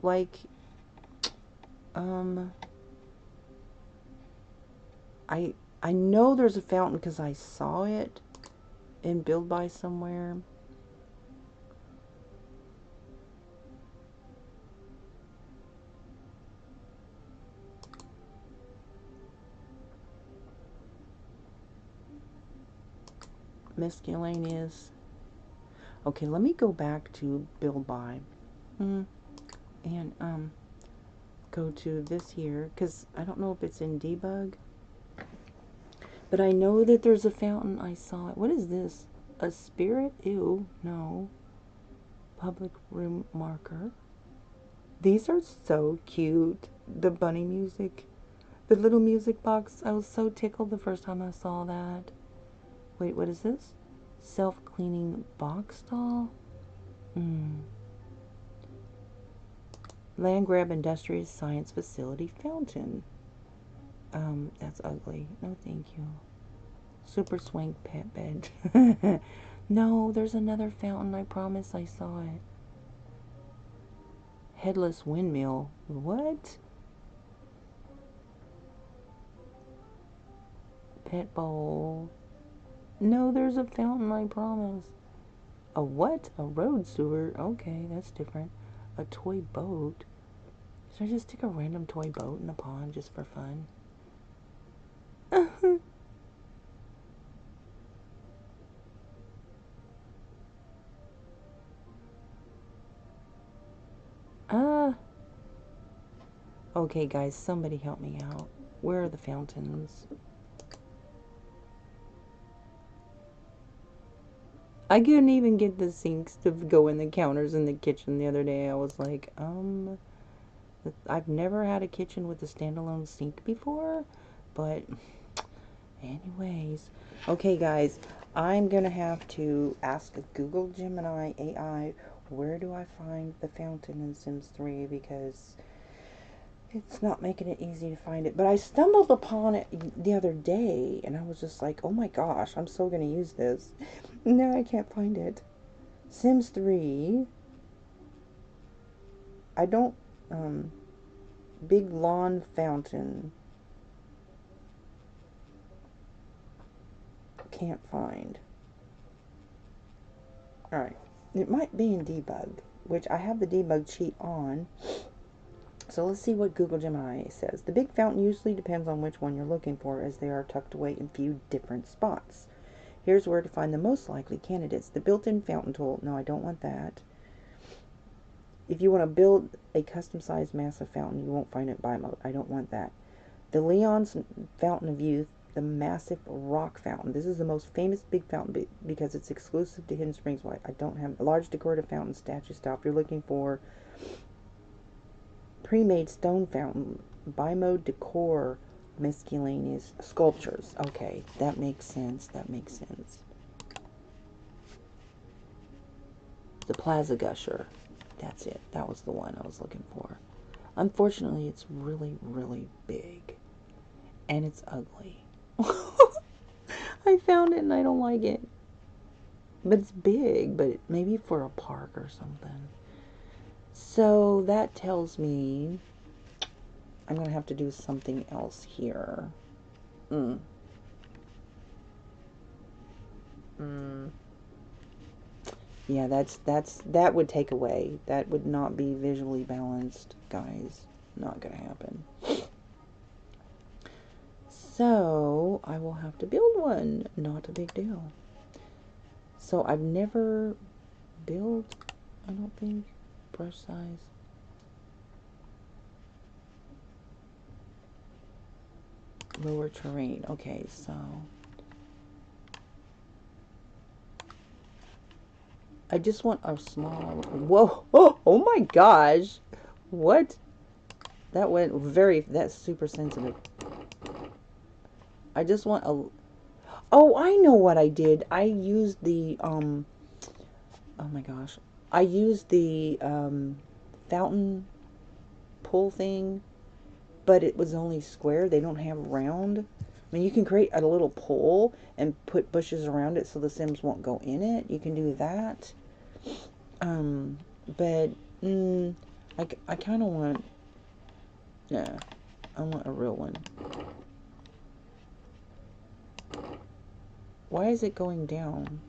Like, I know there's a fountain because I saw it in Build By somewhere. Miscellaneous. Okay, let me go back to Build By. And go to this here, because I don't know if it's in debug. But I know that there's a fountain. I saw it. What is this? A spirit? Ew, no. Public room marker. These are so cute. The bunny music. The little music box. I was so tickled the first time I saw that. Wait, what is this? Self-cleaning box doll? Land grab industrious science facility fountain. That's ugly. No, thank you. Super swing pet bed. No, there's another fountain. I promise I saw it. Headless windmill. What? Pet bowl. No, there's a fountain, I promise. A what? A road sewer. Okay, that's different. A toy boat. Should I just stick a random toy boat in the pond just for fun? Okay, guys, somebody help me out. Where are the fountains? I couldn't even get the sinks to go in the counters in the kitchen the other day. I was like, I've never had a kitchen with a standalone sink before, but anyways. Okay, guys, I'm gonna have to ask Google Gemini AI, where do I find the fountain in Sims 3, because it's not making it easy to find it. But I stumbled upon it the other day, and I was just like, oh my gosh, I'm so going to use this. No, I can't find it. Sims 3. I don't, big lawn fountain. Can't find. Alright. It might be in debug, which I have the debug cheat on. So let's see what Google Gemini says. The big fountain usually depends on which one you're looking for, as they are tucked away in a few different spots. Here's where to find the most likely candidates. The built-in fountain tool. No, I don't want that. If you want to build a custom-sized massive fountain, you won't find it by mode. I don't want that. The Leon's Fountain of Youth. The massive rock fountain. This is the most famous big fountain because it's exclusive to Hidden Springs. I don't have a large decorative fountain statue style. If you're looking for pre-made stone fountain, bi-mode decor, miscellaneous sculptures. Okay, that makes sense. That makes sense. The Plaza Gusher. That's it. That was the one I was looking for. Unfortunately, it's really, really big. And it's ugly. I found it and I don't like it. But it's big, but maybe for a park or something. So that tells me I'm going to have to do something else here. Yeah, that would take away. That would not be visually balanced, guys. Not going to happen. So I will have to build one. Not a big deal. So I've never built, I don't think. brush size. Lower terrain. Okay, so I just want a small. Whoa! Oh my gosh! What? That went very. That's super sensitive. I just want a. Oh, I know what I did. I used the oh my gosh. I used the fountain pull thing, but it was only square. They don't have round. I mean, you can create a little pole and put bushes around it so the Sims won't go in it. You can do that. But I kind of want. Yeah, I want a real one. Why is it going down?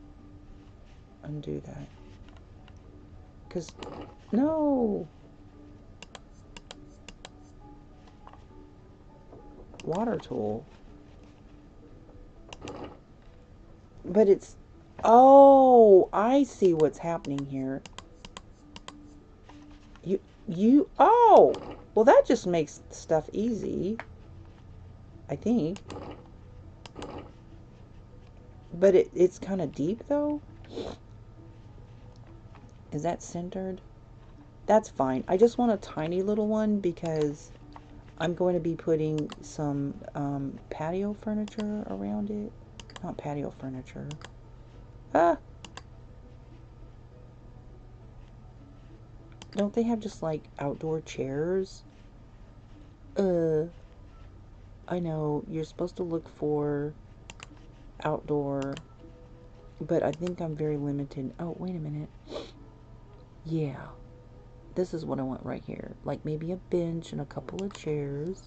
Undo that. Because, no! Water tool. But it's, oh, I see what's happening here. Oh! Well, that just makes stuff easy. I think. But it's kind of deep, though. Is that centered? That's fine. I just want a tiny little one because I'm going to be putting some patio furniture around it. Not patio furniture. Ah! Don't they have just like outdoor chairs? I know you're supposed to look for outdoor, but I think I'm very limited. Oh, wait a minute. Yeah. This is what I want right here. Like maybe a bench and a couple of chairs.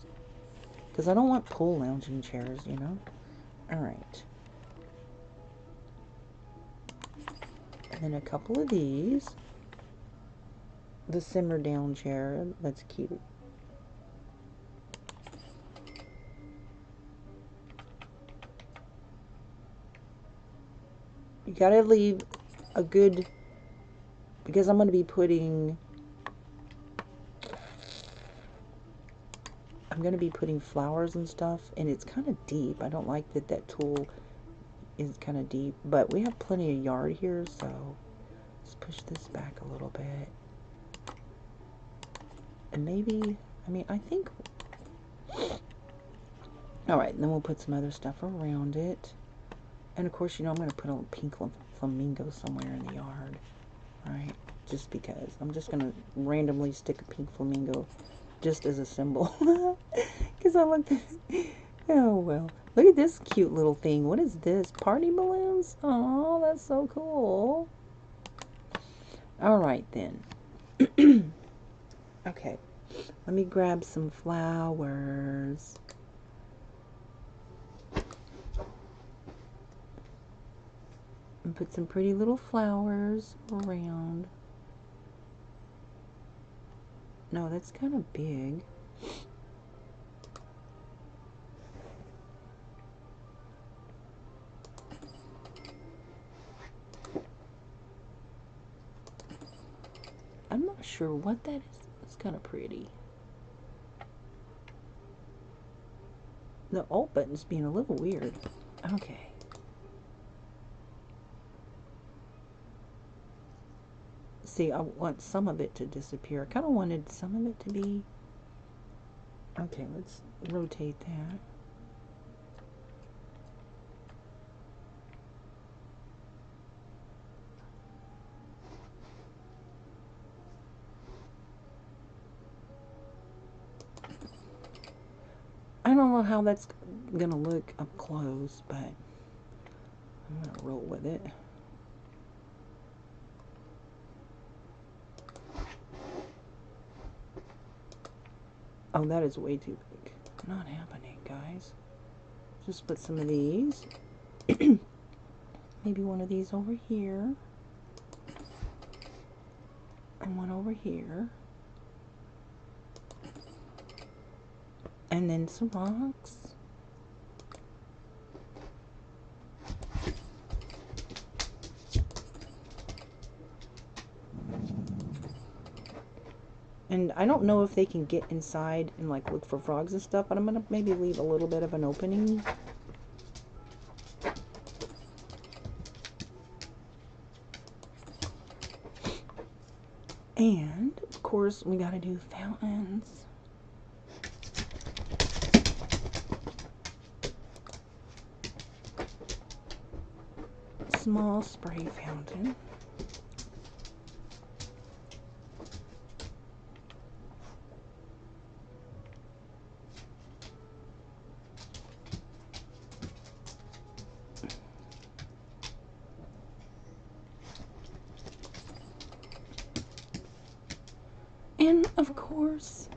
Because I don't want pool lounging chairs, you know? Alright. And then a couple of these. The simmer down chair. That's cute. You gotta leave a good... Because I'm going to be putting... I'm going to be putting flowers and stuff. And it's kind of deep. I don't like that that tool is kind of deep. But we have plenty of yard here, so... Let's push this back a little bit. And maybe... I mean, I think... Alright, and then we'll put some other stuff around it. And of course, you know, I'm going to put a pink flamingo somewhere in the yard. Right? Just because. I'm just going to randomly stick a pink flamingo just as a symbol. Because I looked at it. Oh, well. Look at this cute little thing. What is this? Party balloons? Oh, that's so cool. Alright, then. Okay. Let me grab some flowers. And put some pretty little flowers around. No, that's kind of big. I'm not sure what that is. It's kind of pretty. The alt button's being a little weird. Okay. See, I want some of it to disappear. I kind of wanted some of it to be... Okay, let's rotate that. I don't know how that's going to look up close, but I'm going to roll with it. Oh, that is way too big. Not happening, guys. Just put some of these. Maybe one of these over here. And one over here. And then some rocks. And I don't know if they can get inside and like look for frogs and stuff, but I'm gonna maybe leave a little bit of an opening. And of course we gotta do fountains. Small spray fountain. And of course,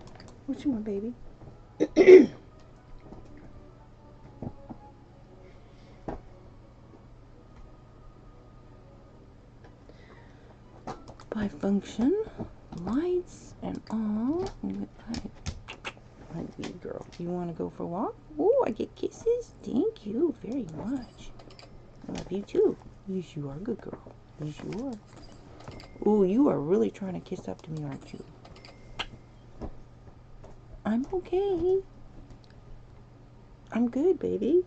what you want, baby? By function, lights and all. My good girl, you want to go for a walk? Oh, I get kisses. Thank you very much. I love you too. Yes, you are a good girl. Yes, you are. Oh, you are really trying to kiss up to me, aren't you? I'm okay. I'm good, baby.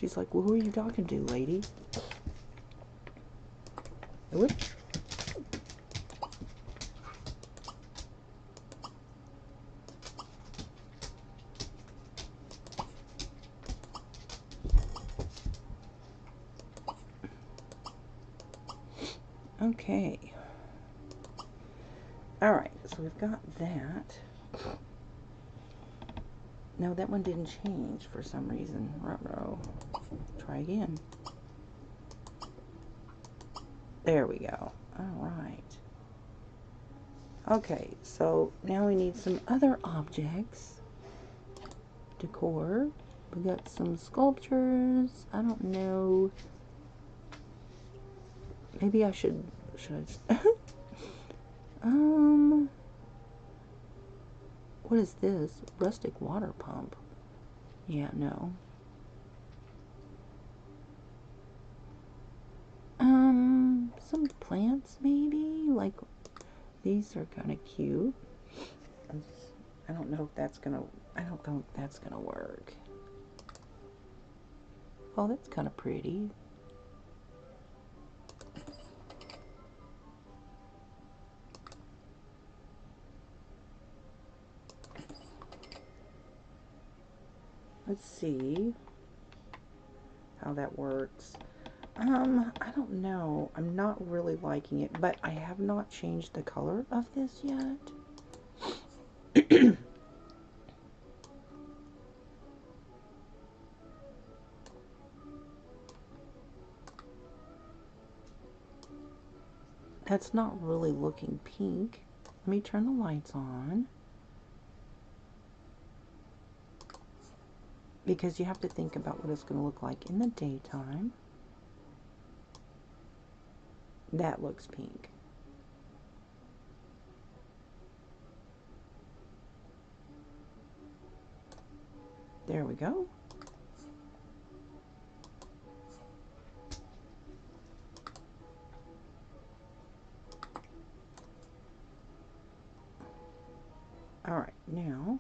She's like, well, who are you talking to, lady? What? Okay. Alright, so we've got that. No, that one didn't change for some reason. Ruh-roh. Try again. There we go. Alright. Okay, so now we need some other objects. Decor. We got some sculptures. I don't know. Maybe I should what is this? Rustic water pump. Yeah, no. Some plants maybe? Like, these are kind of cute. I don't know if that's gonna, I don't think that's gonna work. Oh, that's kind of pretty. Let's see how that works. I don't know. I'm not really liking it, but I have not changed the color of this yet. That's not really looking pink. Let me turn the lights on. Because you have to think about what it's going to look like in the daytime. That looks pink. There we go. All right, now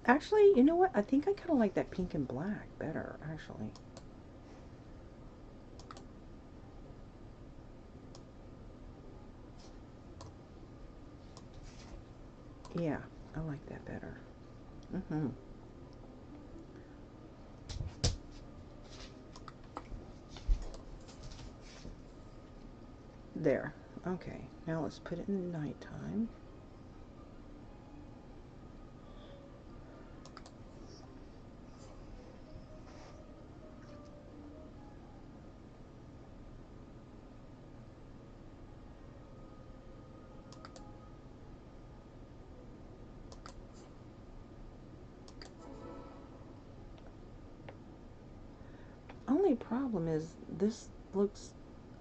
actually, you know what? I think I kind of like that pink and black better, actually. Yeah, I like that better. There. Okay, now let's put it in the nighttime. Only problem is this looks,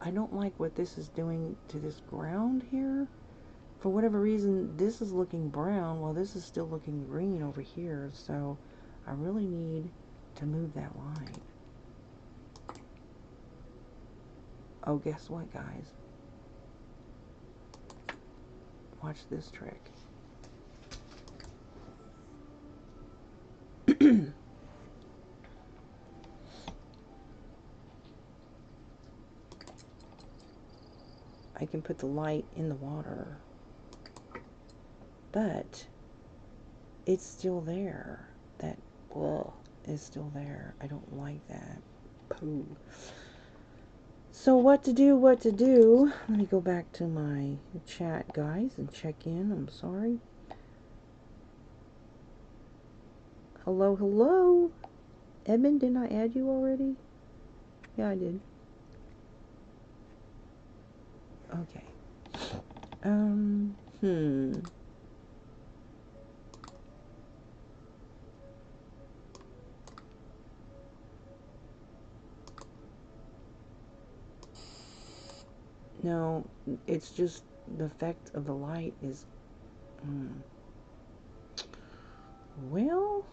I don't like what this is doing to this ground here. for whatever reason, this is looking brown while this is still looking green over here. So I really need to move that line. Oh, guess what, guys? Watch this trick. I can put the light in the water, but it's still there. That is still there. I don't like that. Pooh. So what to do, what to do? Let me go back to my chat, guys, and check in. I'm sorry. Hello, hello. Edmund, didn't I add you already? Yeah, I did. Okay. No, it's just the effect of the light is, well,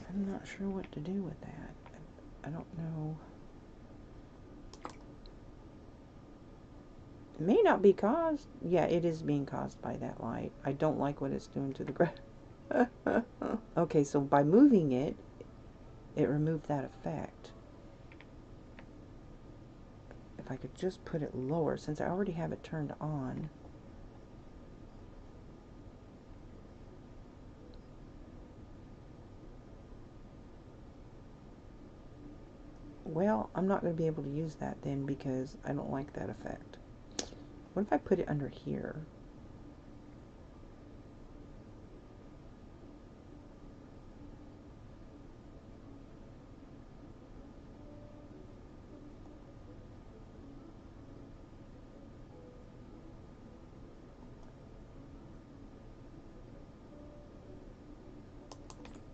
I'm not sure what to do with that. I don't know. It may not be caused. Yeah, it is being caused by that light. I don't like what it's doing to the ground. Okay, so by moving it, it removed that effect. If I could just put it lower, since I already have it turned on. Well, I'm not going to be able to use that then because I don't like that effect. What if I put it under here?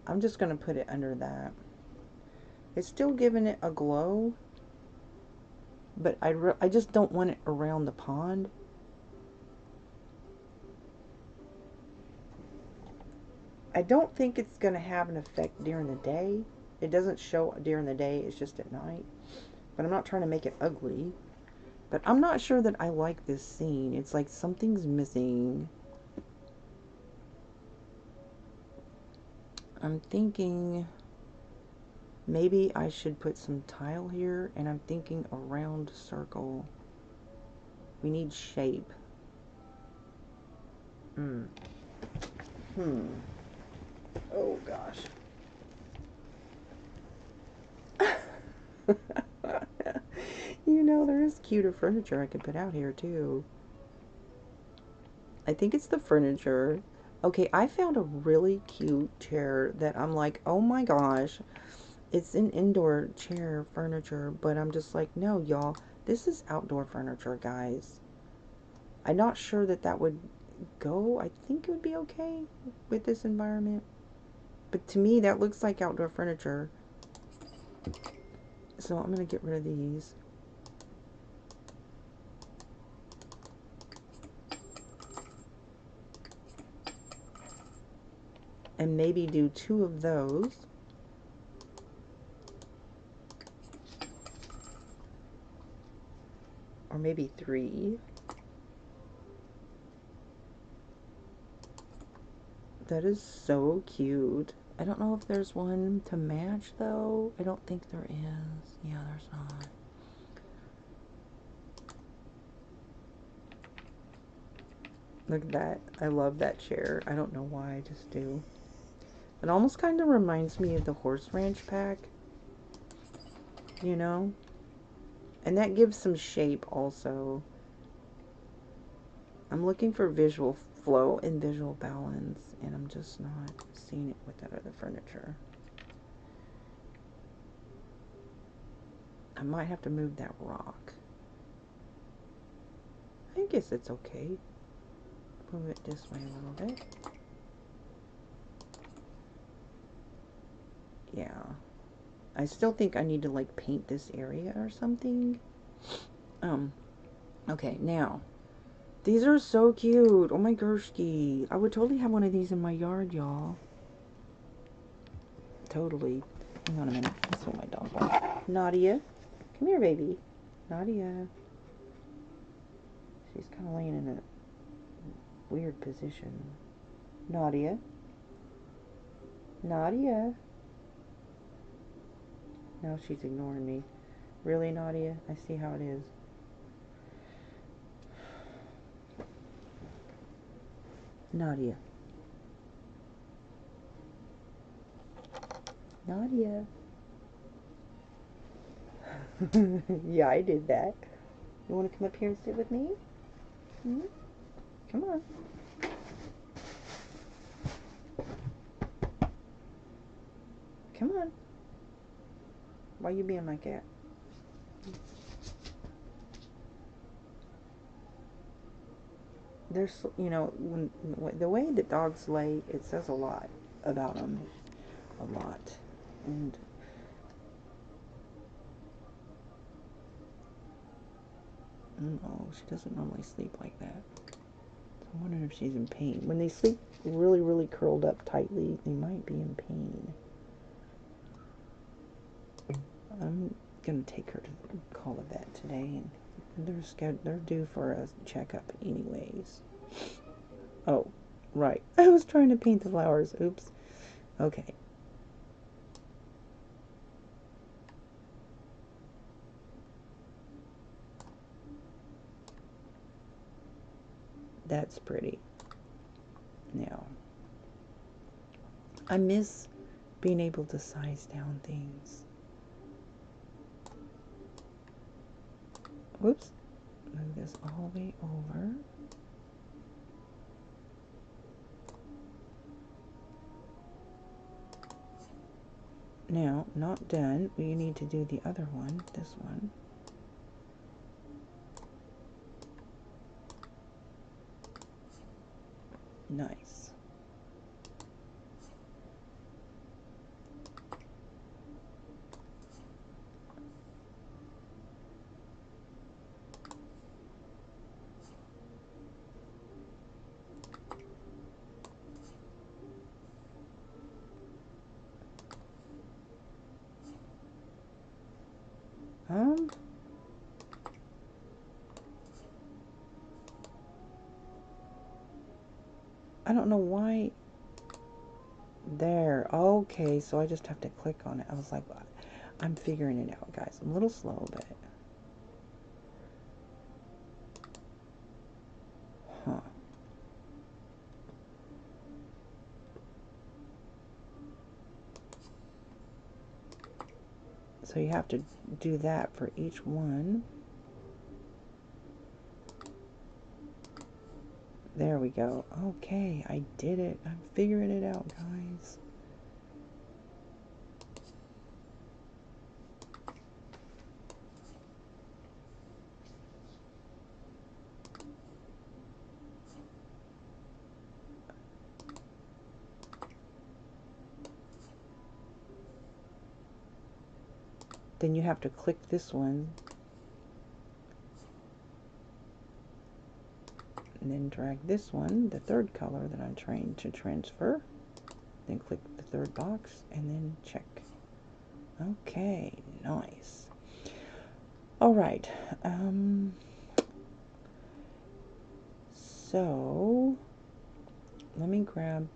I'm just going to put it under that. It's still giving it a glow, but I just don't want it around the pond. I don't think it's going to have an effect during the day. It doesn't show during the day, it's just at night. But I'm not trying to make it ugly. But I'm not sure that I like this scene. It's like something's missing. I'm thinking maybe I should put some tile here, and I'm thinking a round circle. We need shape. Oh gosh. You know, there is cuter furniture I could put out here too. I think it's the furniture. Okay, I found a really cute chair that I'm like, oh my gosh. It's an indoor chair furniture, but I'm just like, no, y'all, this is outdoor furniture, guys. I'm not sure that that would go. I think it would be okay with this environment. But to me, that looks like outdoor furniture. So I'm going to get rid of these. And maybe do 2 of those. Or maybe 3. That is so cute. I don't know if there's one to match though. I don't think there is. Yeah, there's not. Look at that. I love that chair. I don't know why, I just do. It almost kind of reminds me of the Horse Ranch pack. You know? And that gives some shape also. I'm looking for visual flow and visual balance, and I'm just not seeing it with that other furniture. I might have to move that rock. I guess it's okay. Move it this way a little bit. Yeah. I still think I need to like paint this area or something. Okay, now These are so cute. Oh my goshki. I would totally have one of these in my yard, y'all. Totally. Hang on a minute. That's what my dog wants. Nadia. Come here, baby. Nadia. She's kind of laying in a weird position. Nadia. Nadia. No, she's ignoring me. Really, Nadia? I see how it is. Nadia. Nadia. Yeah, I did that. You want to come up here and sit with me? Hmm? Come on. Come on. Why you being like that? There's, you know, when the way that dogs lay, it says a lot about them. A lot. And no, she doesn't normally sleep like that. So I'm wondering if she's in pain. When they sleep really, really curled up tightly, they might be in pain. I'm gonna take her to call a vet today, and they're due for a checkup anyways. Oh, right. I was trying to paint the flowers. Oops. Okay. That's pretty. Now, I miss being able to size down things. Whoops. Move this all the way over. Now, not done. We need to do the other one, this one. Nice. I don't know why. There. Okay, so I just have to click on it. I was like, I'm figuring it out, guys. I'm a little slow, but... Huh. So you have to do that for each one. There we go. Okay, I did it. I'm figuring it out, guys. Then you have to click this one. And then drag this one, the third color that I'm trying to transfer. Then click the third box and then check. Okay, nice. All right. So let me grab.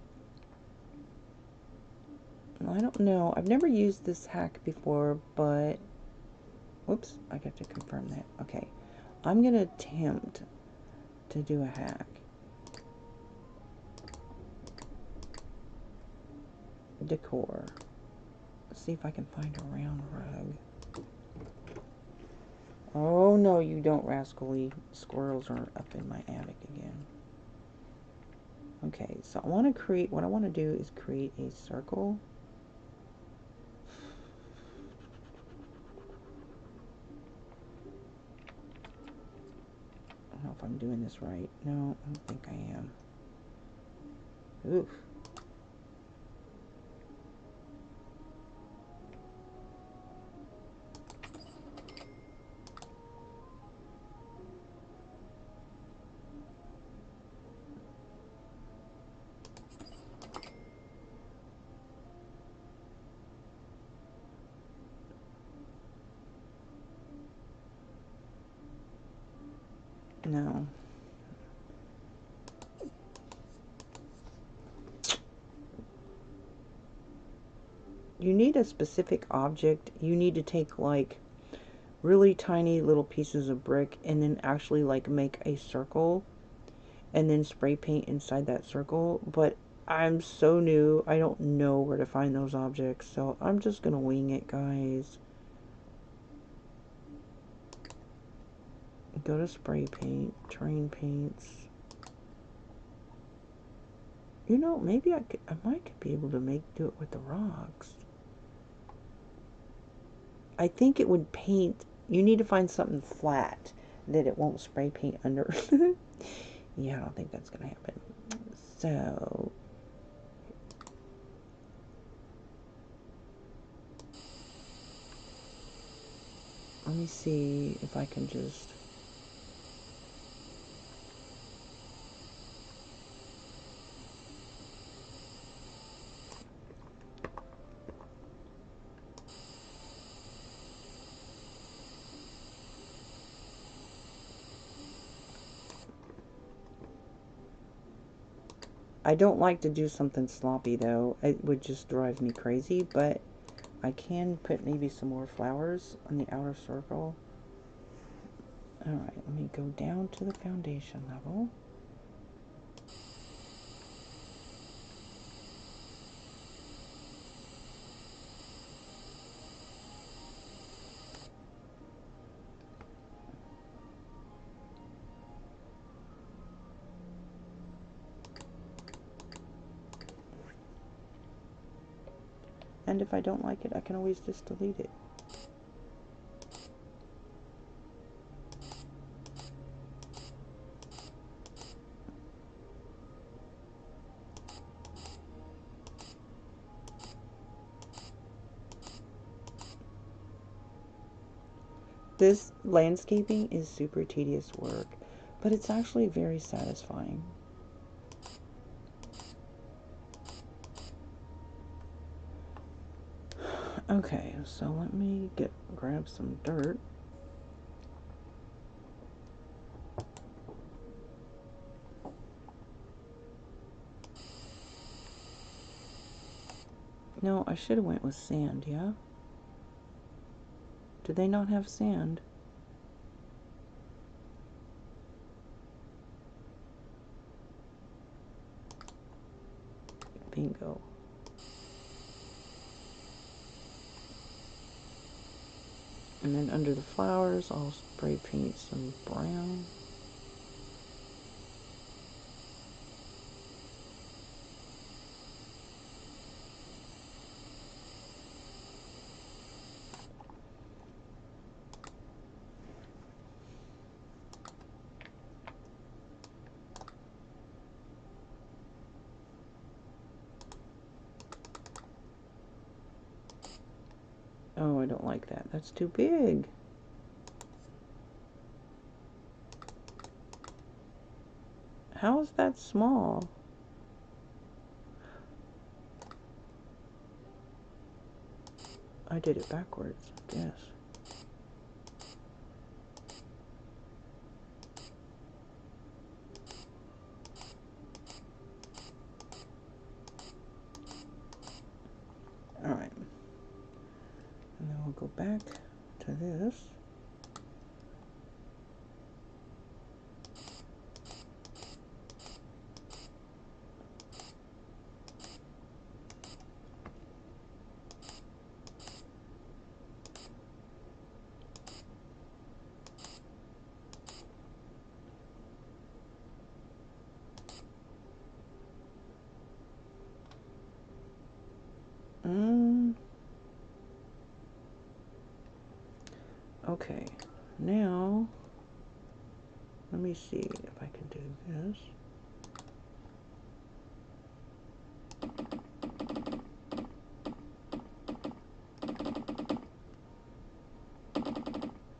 I don't know. I've never used this hack before, but whoops, I got to confirm that. Okay, I'm gonna attempt to do a hack. Decor. Let's see if I can find a round rug. Oh no, you don't, rascally. Squirrels are up in my attic again. Okay, so I want to create, what I want to do is create a circle. I don't know if I'm doing this right. No, I don't think I am. Oof. No. You need a specific object. You need to take like really tiny little pieces of brick and then actually like make a circle and then spray paint inside that circle. But I'm so new, I don't know where to find those objects, so I'm just gonna wing it, guys. Go to spray paint, terrain paints. You know, maybe I might be able to do it with the rocks. I think it would paint. You need to find something flat that it won't spray paint under. Yeah, I don't think that's gonna happen. So let me see if I can just. I don't like to do something sloppy though. It would just drive me crazy, but I can put maybe some more flowers on the outer circle. Alright, let me go down to the foundation level. And if I don't like it, I can always just delete it. This landscaping is super tedious work, but it's actually very satisfying. Okay, so let me grab some dirt. No, I should have went with sand, yeah? Do they not have sand? Bingo. And then under the flowers, I'll spray paint some brown. Oh, I don't like that. That's too big. How is that small? I did it backwards, I guess. Alright. And then we'll go back to this. Okay, now let me see if I can do this.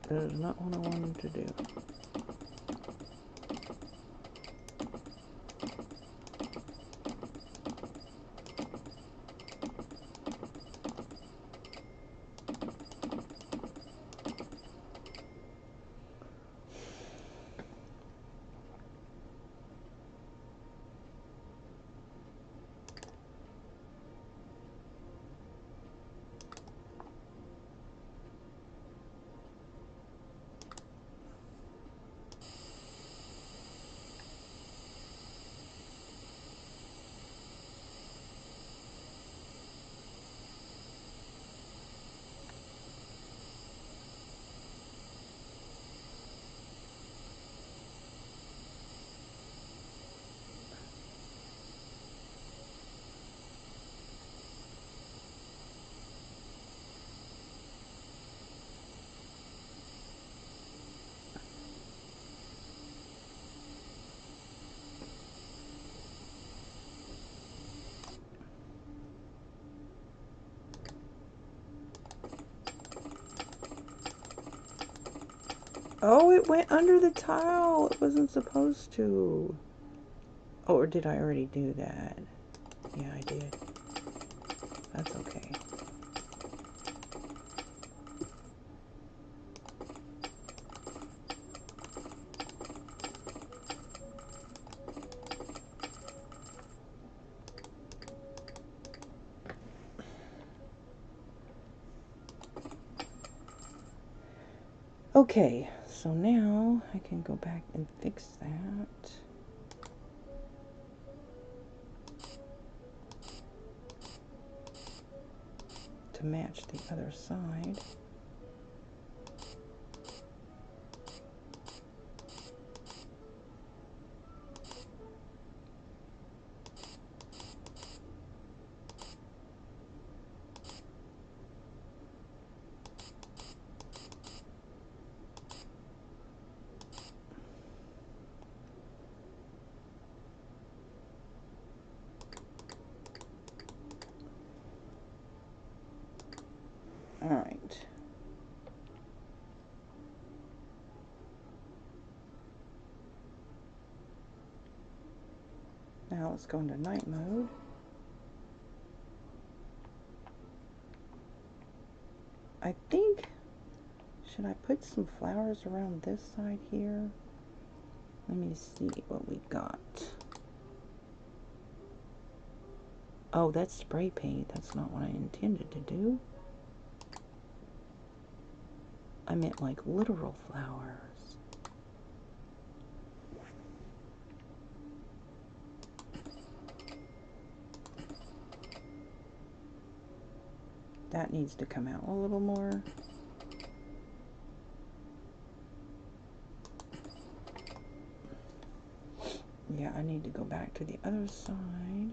That is not what I wanted to do. Oh, it went under the tile. It wasn't supposed to. Oh, or did I already do that? Yeah, I did. That's okay. Okay, so now I can go back and fix that. To match the other side. All right. Now let's go into night mode. I think, should I put some flowers around this side here? Let me see what we got. Oh, that's spray paint. That's not what I intended to do. I meant like literal flowers. That needs to come out a little more. Yeah, I need to go back to the other side.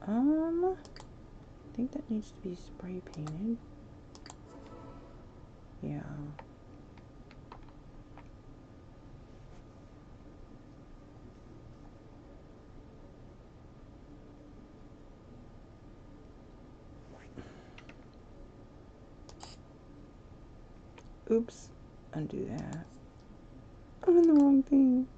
I think that needs to be spray painted. Yeah. Oops, undo that. I'm in the wrong thing.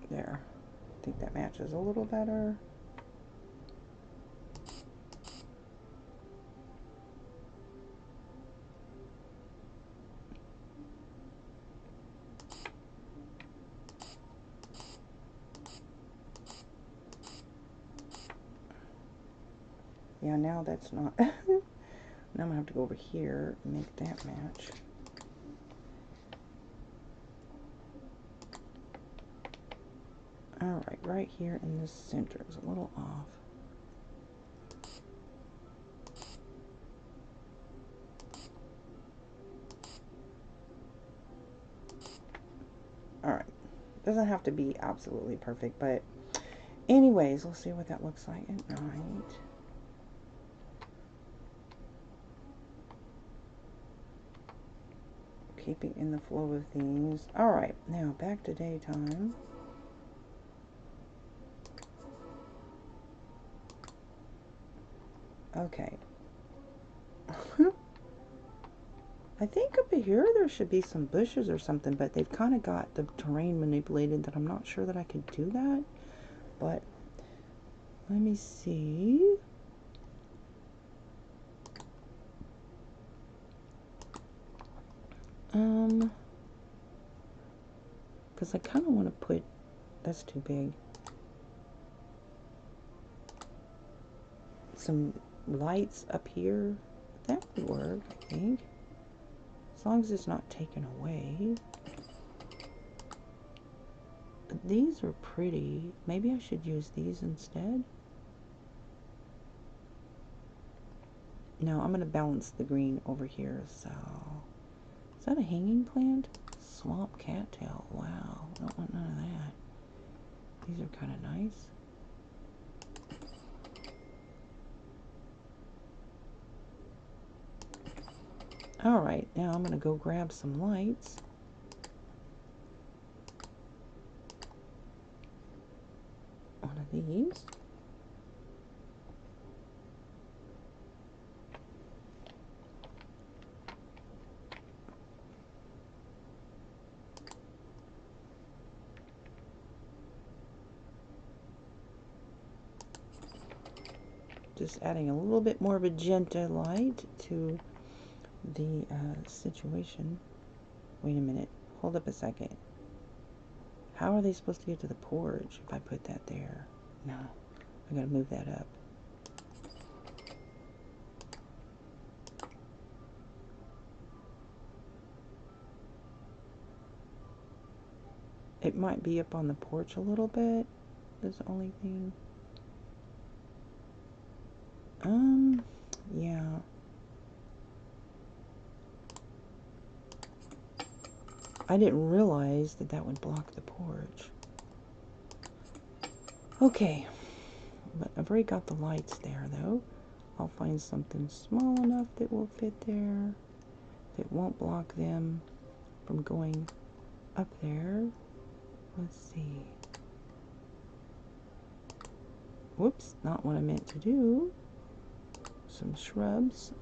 There. I think that matches a little better. Yeah, now that's not. Now I'm gonna have to go over here and make that match. Alright, right here in this center is a little off. Alright, doesn't have to be absolutely perfect, but anyways, we'll see what that looks like at night. Keeping in the flow of things. Alright, now back to daytime. Okay. I think up here there should be some bushes or something, but they've kind of got the terrain manipulated that I'm not sure that I could do that. But let me see. Because I kind of want to put, that's too big, some lights up here. That would work, I think. As long as it's not taken away. But these are pretty. Maybe I should use these instead. No, I'm going to balance the green over here. So, is that a hanging plant? Swamp cattail. Wow, I don't want none of that. These are kind of nice. Alright, now I'm going to go grab some lights. One of these. Just adding a little bit more magenta light to the situation. Wait a minute. Hold up a second. How are they supposed to get to the porch if I put that there? No. I gotta move that up. It might be up on the porch a little bit. That's the only thing. Yeah. I didn't realize that that would block the porch. Okay. But I've already got the lights there, though. I'll find something small enough that will fit there. That won't block them from going up there. Let's see. Whoops, not what I meant to do. Some shrubs.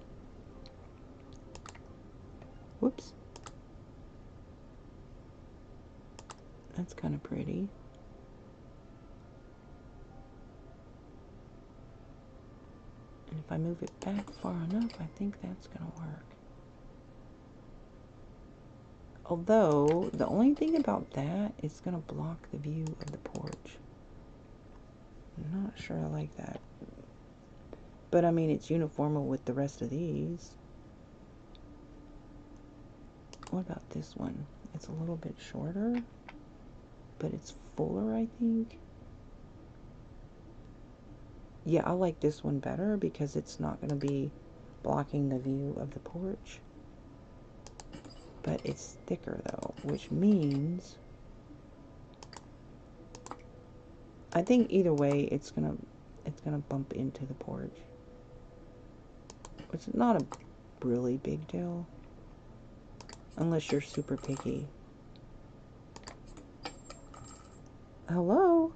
Whoops. That's kind of pretty. And if I move it back far enough, I think that's going to work. Although, the only thing about that is it's going to block the view of the porch. I'm not sure I like that. But I mean, it's uniform with the rest of these. What about this one? It's a little bit shorter, but it's fuller, I think. Yeah, I like this one better because it's not going to be blocking the view of the porch. But it's thicker though, which means I think either way it's gonna bump into the porch. It's not a really big deal unless you're super picky. Hello?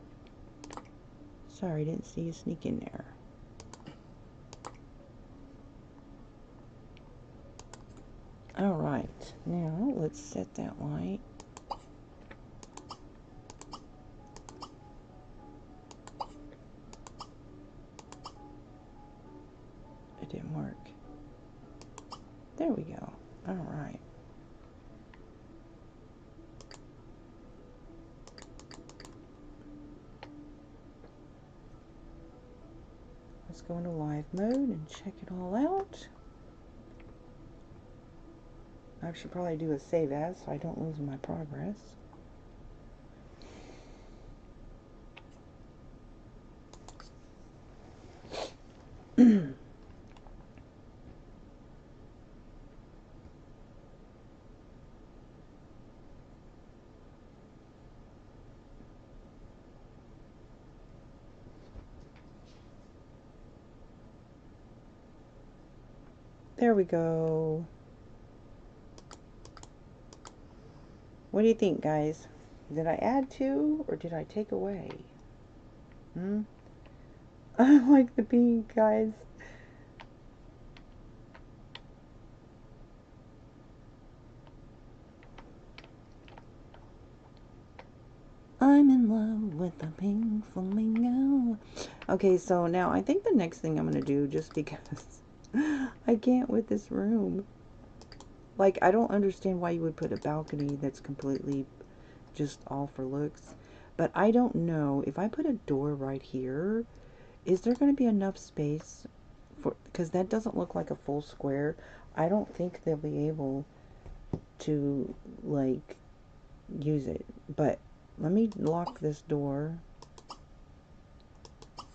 Sorry, didn't see you sneak in there. Alright, now let's set that light. It didn't work. There we go. Alright. Let's go into live mode and check it all out. I should probably do a save as so I don't lose my progress. There we go. What do you think, guys? Did I add to or did I take away? I like the pink, guys. I'm in love with the pink flamingo. Okay, so now I think the next thing I'm going to do, just because I can't with this room. Like, I don't understand why you would put a balcony that's completely just all for looks. But I don't know, if I put a door right here, is there going to be enough space for, because that doesn't look like a full square. I don't think they'll be able to, like, use it. But let me lock this door.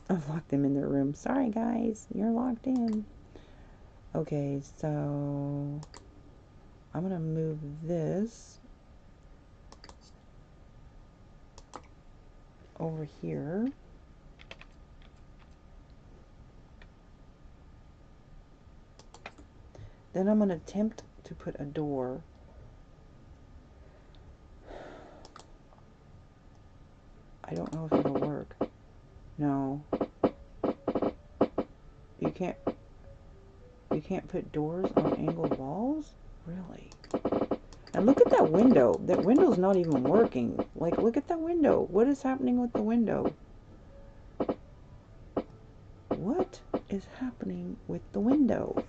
I've locked them in their room. Sorry, guys. You're locked in. Okay, so I'm going to move this over here. Then I'm going to attempt to put a door. I don't know if it'll work. No. You can't put doors on angled walls? Really? And look at that window. That window's not even working. Like, look at that window. What is happening with the window? What is happening with the window?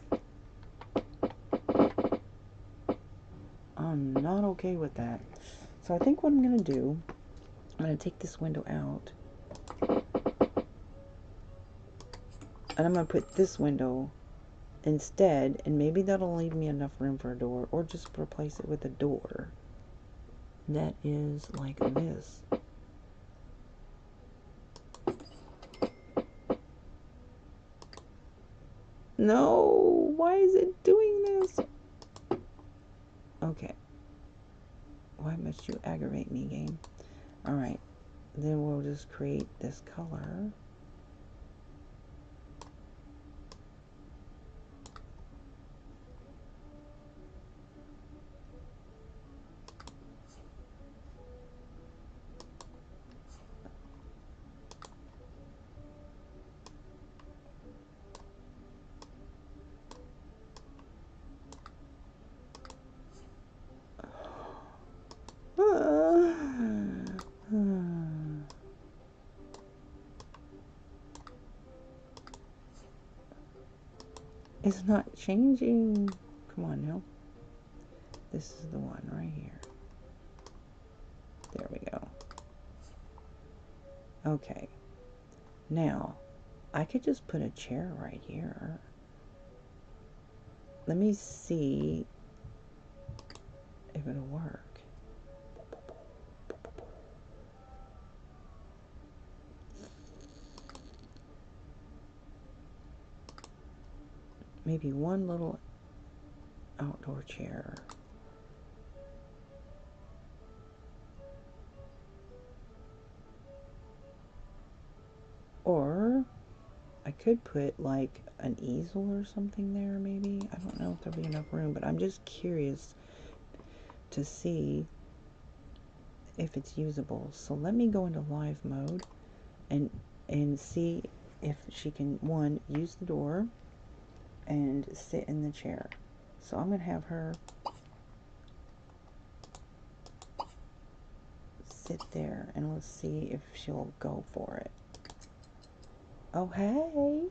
I'm not okay with that. So I think what I'm going to do, I'm going to take this window out. And I'm going to put this window instead, and maybe that'll leave me enough room for a door, or just replace it with a door that is like this. No, why is it doing this? Okay. Why must you aggravate me, game? Alright, then we'll just create this color. It's not changing. Come on now. This is the one right here. There we go. Okay. Now, I could just put a chair right here. Let me see if it'll work. Maybe one little outdoor chair. Or I could put like an easel or something there maybe. I don't know if there'll be enough room, but I'm just curious to see if it's usable. So let me go into live mode and see if she can, one, use the door and sit in the chair. So I'm going to have her sit there, and let's see if she'll go for it. Oh, hey.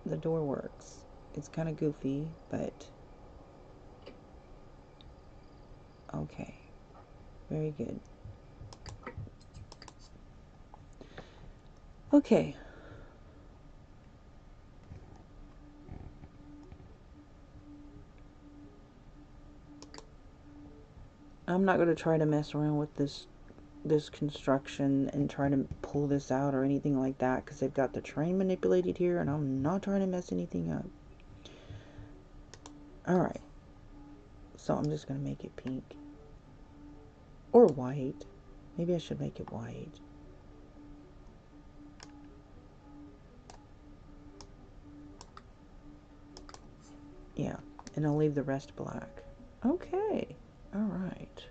The door works. It's kind of goofy, but okay. Very good. Okay. I'm not going to try to mess around with this construction and try to pull this out or anything like that, because they've got the terrain manipulated here, and I'm not trying to mess anything up. Alright. So I'm just going to make it pink. Or white. Maybe I should make it white. Yeah. And I'll leave the rest black. Okay. Alright.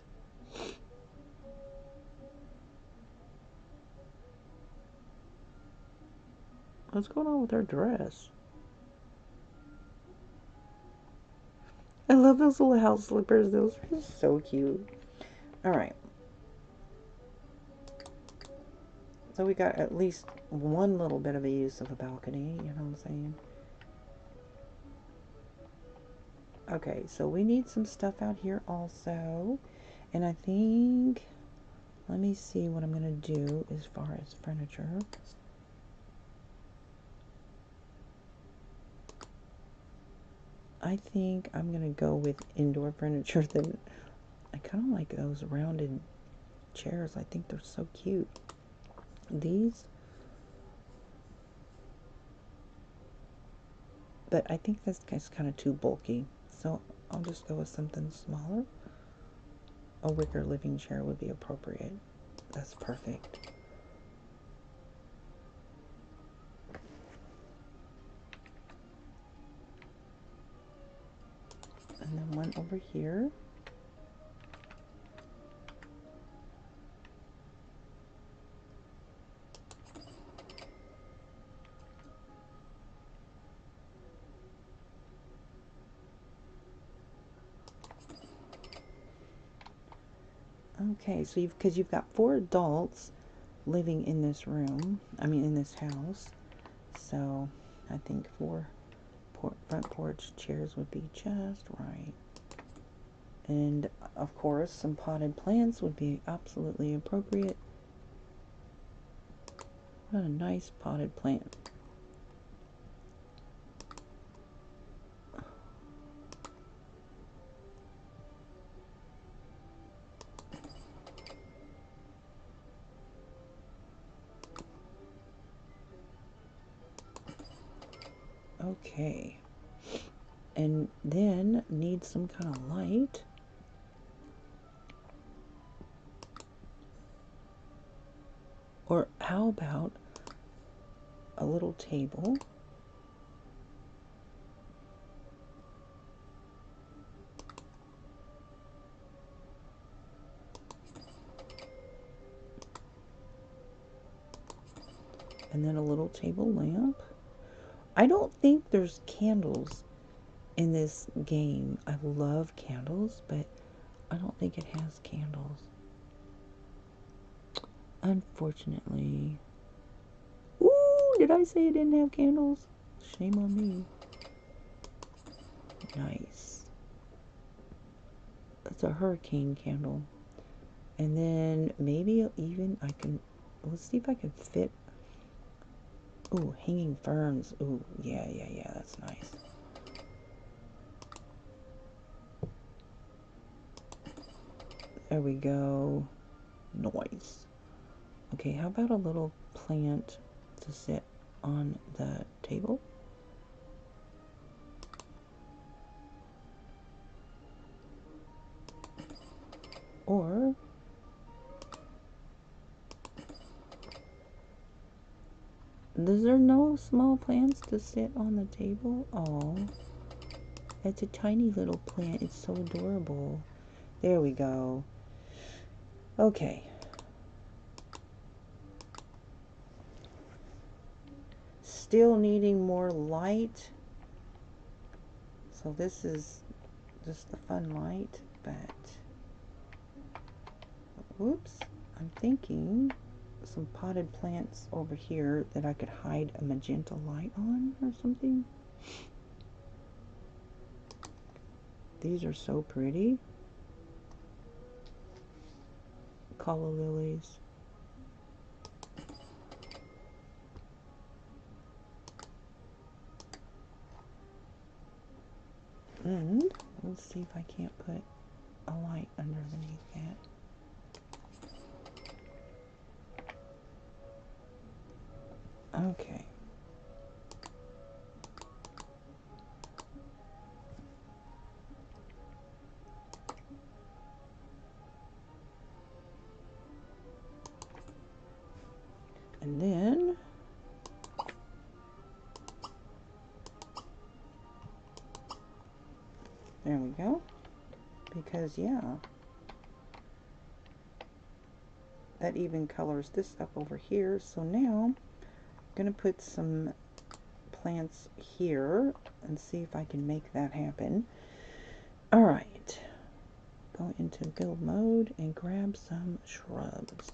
What's going on with her dress? I love those little house slippers. Those are so cute. Alright. So we got at least one little bit of a use of a balcony, you know what I'm saying? Okay, so we need some stuff out here also. And I think, let me see what I'm going to do as far as furniture. I think I'm going to go with indoor furniture. Then I kind of like those rounded chairs. I think they're so cute. These. But I think this guy's kind of too bulky. So I'll just go with something smaller. A wicker living chair would be appropriate. That's perfect. And then one over here. Okay, so because you've got 4 adults living in this room, in this house, so I think 4 front porch chairs would be just right. And of course, some potted plants would be absolutely appropriate. What a nice potted plant. Okay, and then need some kind of light. Or how about a little table? And then a little table lamp. I don't think there's candles in this game. I love candles, but I don't think it has candles. Unfortunately. Ooh, did I say it didn't have candles? Shame on me. Nice. That's a hurricane candle. And then maybe even I can, let's see if I can fit. Ooh, hanging ferns. Ooh, yeah, that's nice. There we go. Nice. Okay, how about a little plant to sit on the table? Or is there no small plants to sit on the table? Oh, it's a tiny little plant. It's so adorable. There we go. Okay. Still needing more light. So this is just the fun light, but whoops, I'm thinking some potted plants over here that I could hide a magenta light on or something. These are so pretty. Calla lilies. And let's see if I can't put a light underneath that. Okay. And then there we go. Because yeah, that even colors this up over here. So now I'm gonna put some plants here and see if I can make that happen. All right, go into build mode and grab some shrubs.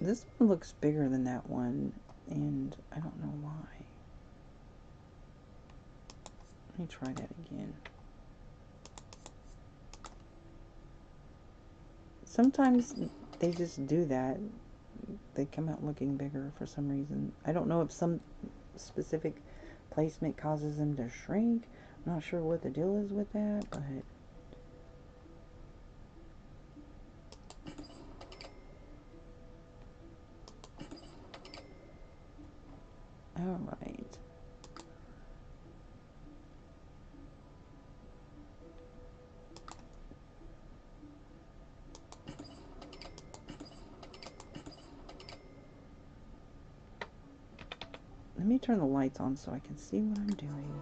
This one looks bigger than that one, and I don't know why. Let me try that again. Sometimes they just do that. They come out looking bigger for some reason. I don't know if some specific placement causes them to shrink. I'm not sure what the deal is with that, but all right. Let me turn the lights on so I can see what I'm doing.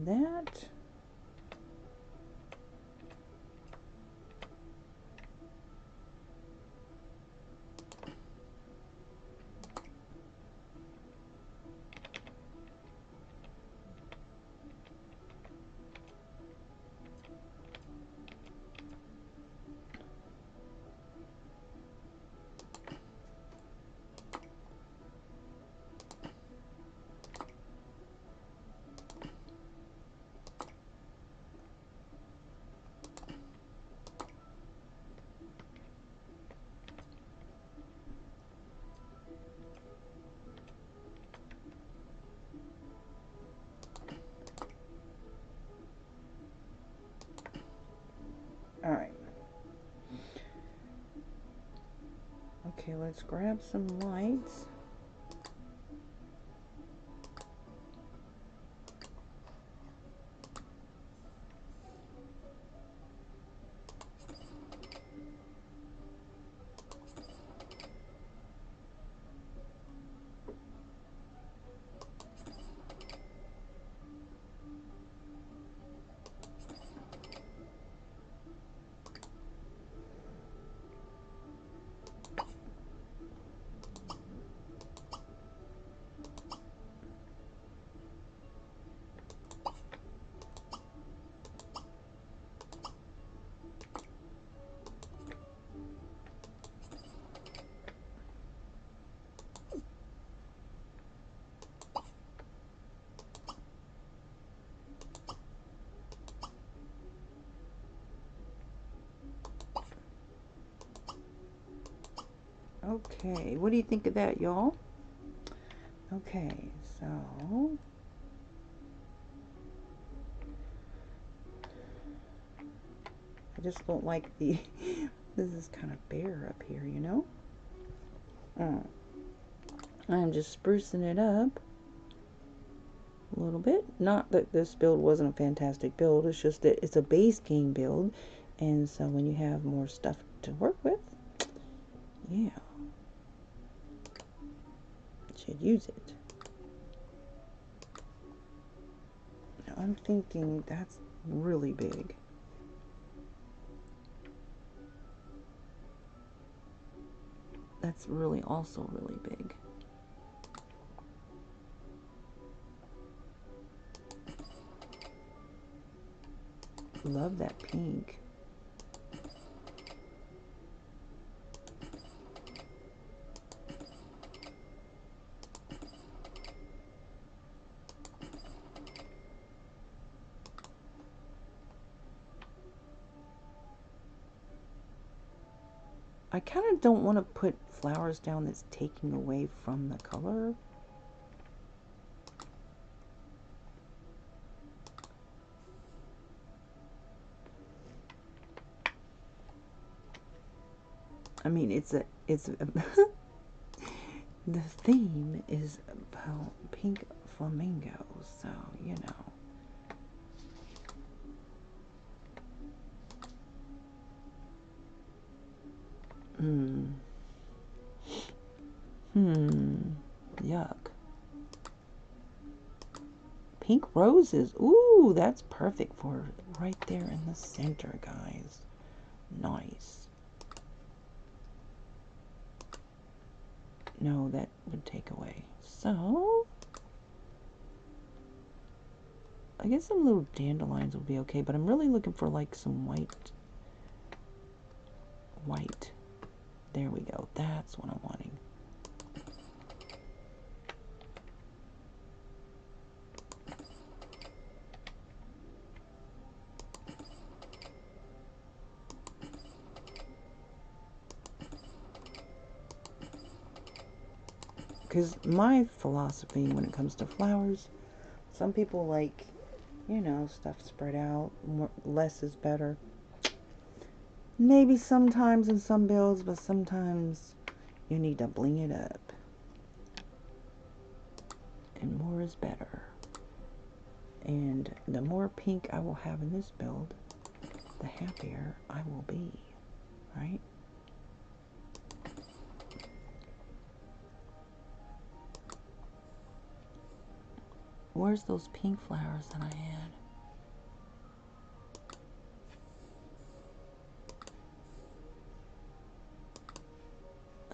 That. All right. Okay, let's grab some lights. Okay, what do you think of that, y'all? Okay, so I just don't like the this is kind of bare up here, you know? I'm just sprucing it up a little bit. Not that this build wasn't a fantastic build, it's just that it's a base game build, and so when you have more stuff to work with, yeah, should use it. Now I'm thinking that's really big. That's really also really big. Love that pink. I kind of don't want to put flowers down that's taking away from the color. I mean, it's a the theme is about pink flamingos, so you know. Yuck. Pink roses. Ooh, that's perfect for right there in the center, guys. Nice. No, that would take away. So, I guess some little dandelions will be okay, but I'm really looking for like some white. White. There we go. That's what I'm wanting. Because my philosophy when it comes to flowers, Some people like, you know, stuff spread out. More, less is better. Maybe sometimes in some builds, but sometimes you need to bling it up. And more is better. And the more pink I will have in this build, the happier I will be, right? Where's those pink flowers that I had?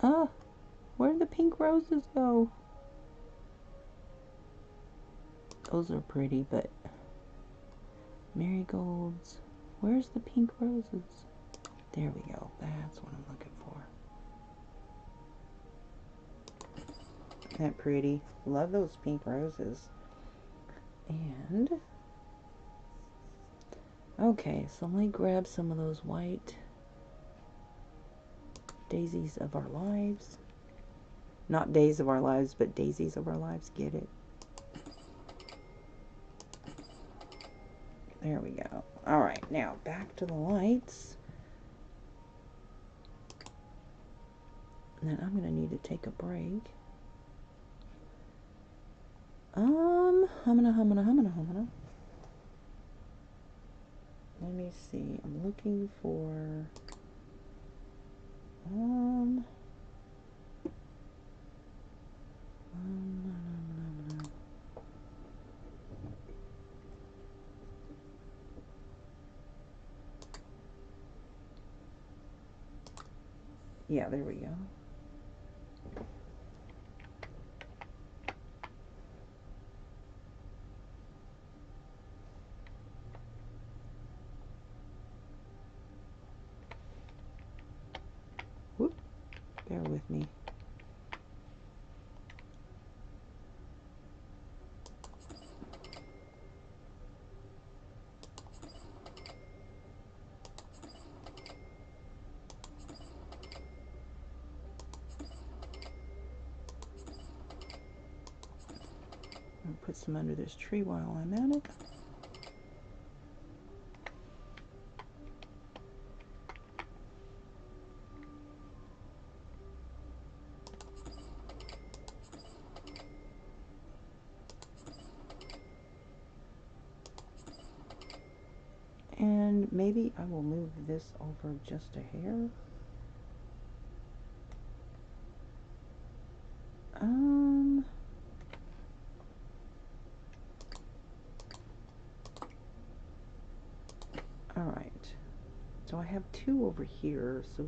Oh, where did the pink roses go? Those are pretty, but marigolds. Where's the pink roses? There we go. That's what I'm looking for. Isn't that pretty? Love those pink roses. And okay, so let me grab some of those white daisies of our lives. Not days of our lives, but daisies of our lives. Get it? There we go. Alright, now back to the lights. And then I'm going to need to take a break. Humana. Let me see. I'm looking for yeah, there we go. Whoop, bear with me. I'll put some under this tree while I'm at it. And maybe I will move this over just a hair. Alright. So I have two over here, so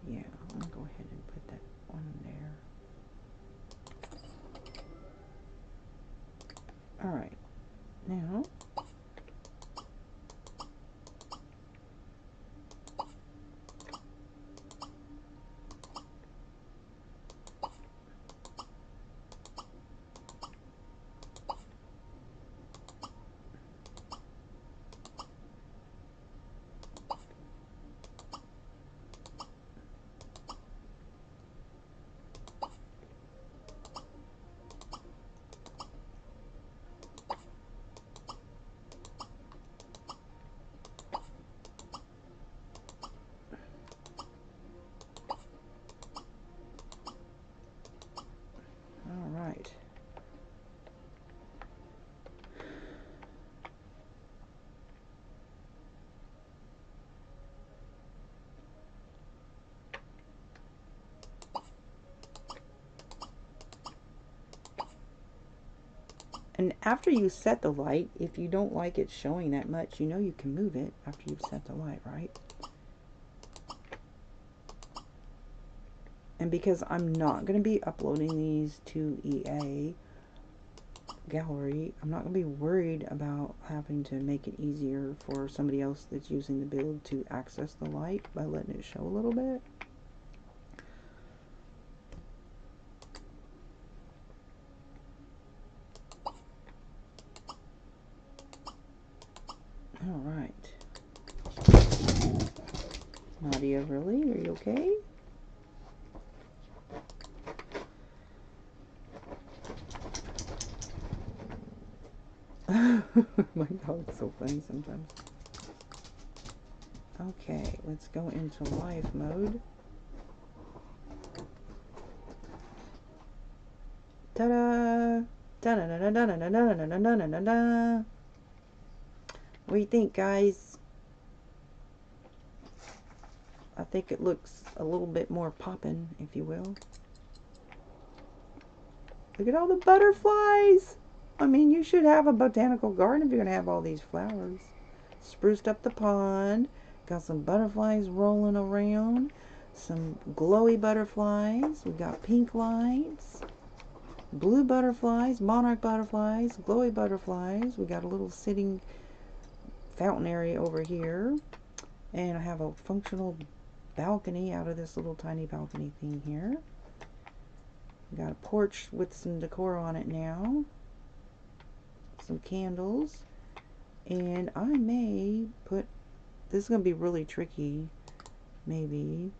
yeah, I'm gonna go ahead and put that one there. Alright. Now alright. And after you set the light, if you don't like it showing that much, you know you can move it after you've set the light, right? And because I'm not going to be uploading these to EA Gallery, I'm not going to be worried about having to make it easier for somebody else that's using the build to access the light by letting it show a little bit. Alright. Nadia, really? Are you okay? My dog's so funny sometimes. Okay, let's go into live mode. Ta-da! Da-da-da-da-da-da-da-da-da-da-da-da. What do you think, guys? I think it looks a little bit more poppin', if you will. Look at all the butterflies! I mean, you should have a botanical garden if you're gonna have all these flowers. Spruced up the pond. Got some butterflies rolling around. Some glowy butterflies. We got pink lights. Blue butterflies. Monarch butterflies. Glowy butterflies. We got a little sitting fountain area over here. And I have a functional balcony out of this little tiny balcony thing here. We got a porch with some decor on it now. Some candles. And I may put, this is going to be really tricky, maybe.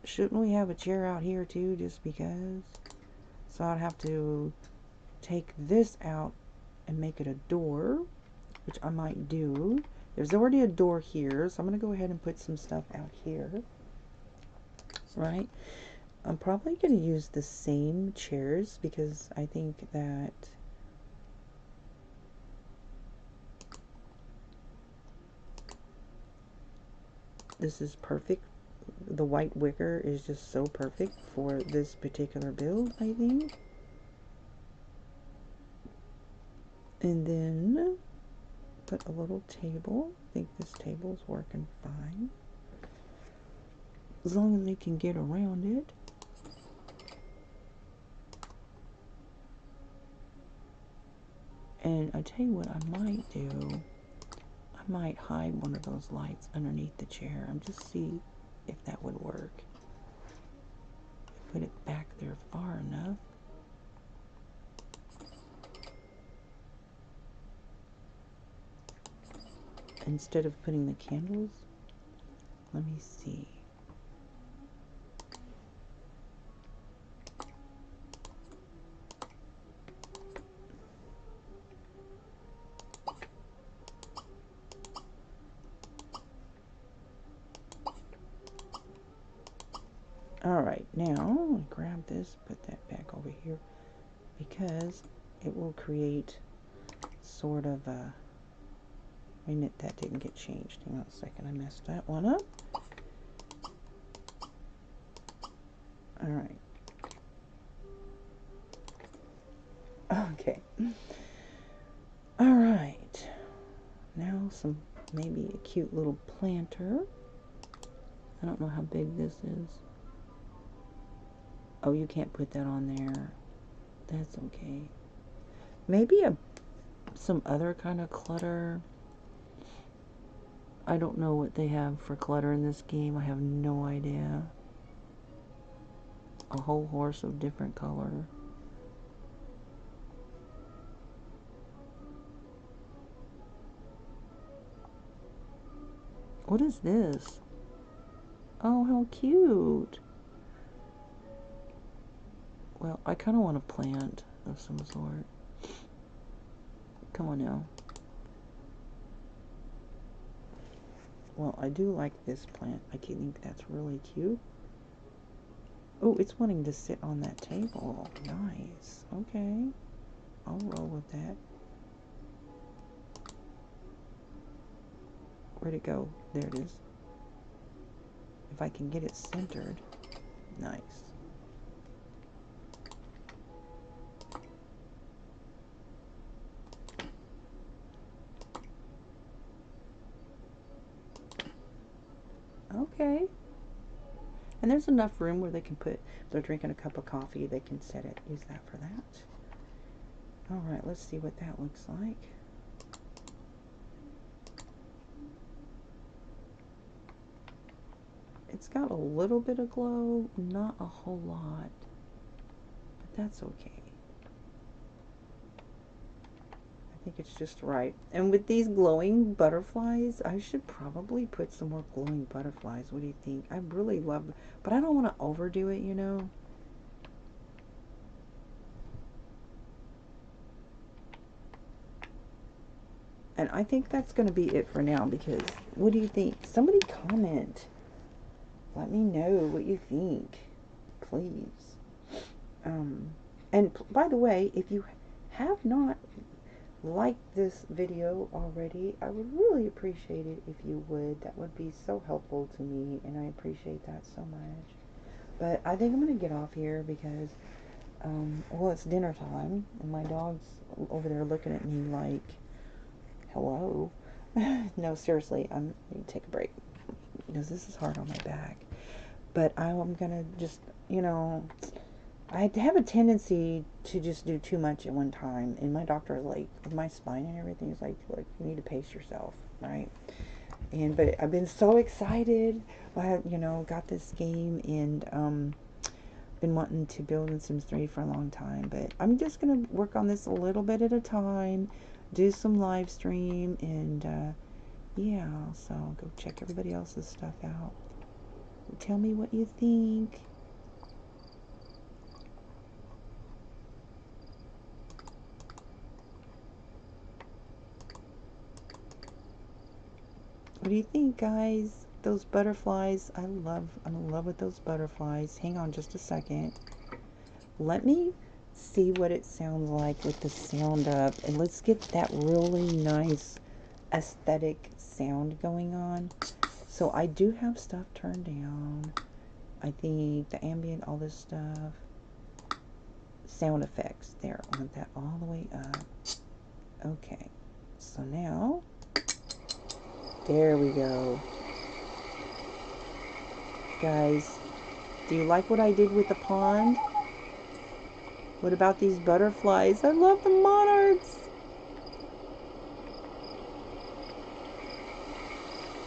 Shouldn't we have a chair out here too, just because? So I'd have to take this out and make it a door, which I might do. There's already a door here, so I'm going to go ahead and put some stuff out here. Right? I'm probably going to use the same chairs because I think that this is perfect. The white wicker is just so perfect for this particular build, I think. And then put a little table. I think this table's working fine. As long as they can get around it. And I tell you what I might do. I might hide one of those lights underneath the chair and just see if that would work. Put it back there far enough. Instead of putting the candles, let me see. Alright, now grab this, put that back over here, because it will create sort of a, wait a minute, that didn't get changed. Hang on a second, I messed that one up. Alright. Okay. Alright. Now some, maybe a cute little planter. I don't know how big this is. Oh, you can't put that on there. That's okay. Maybe some other kind of clutter. I don't know what they have for clutter in this game. I have no idea. A whole horse of different color. What is this? Oh, how cute. Well, I kind of want a plant of some sort. Come on now. Well, I do like this plant. I think that's really cute. Oh, it's wanting to sit on that table. Nice. Okay. I'll roll with that. Where'd it go? There it is. If I can get it centered. Nice. Okay. And there's enough room where they can put, if they're drinking a cup of coffee, they can set it, use that for that. Alright, let's see what that looks like. It's got a little bit of glow, not a whole lot, but that's okay. I think it's just right. And with these glowing butterflies, I should probably put some more glowing butterflies. What do you think? I really love, but I don't want to overdo it, you know. And I think that's going to be it for now, because what do you think? Somebody comment. Let me know what you think, please. And by the way, if you have not liked this video already, I would really appreciate it if you would. That would be so helpful to me, and I appreciate that so much. But I think I'm going to get off here because, well, it's dinner time, and my dog's over there looking at me like, hello. No, seriously, I'm going to take a break because this is hard on my back. But I'm going to just, I have a tendency to just do too much at one time. And my doctor, like, with my spine and everything, is like, look, you need to pace yourself, right? But I've been so excited. I, got this game, and been wanting to build in Sims 3 for a long time. But I'm just going to work on this a little bit at a time, do some live stream, and yeah, so go check everybody else's stuff out. Tell me what you think. What do you think, guys? Those butterflies, I'm in love with those butterflies. Hang on just a second. Let me see what it sounds like with the sound up, and let's get that really nice aesthetic sound going on. So I do have stuff turned down. I think the ambient, all this stuff. Sound effects, there, I want that all the way up. Okay, so now, there we go. Guys, do you like what I did with the pond? What about these butterflies? I love the monarchs.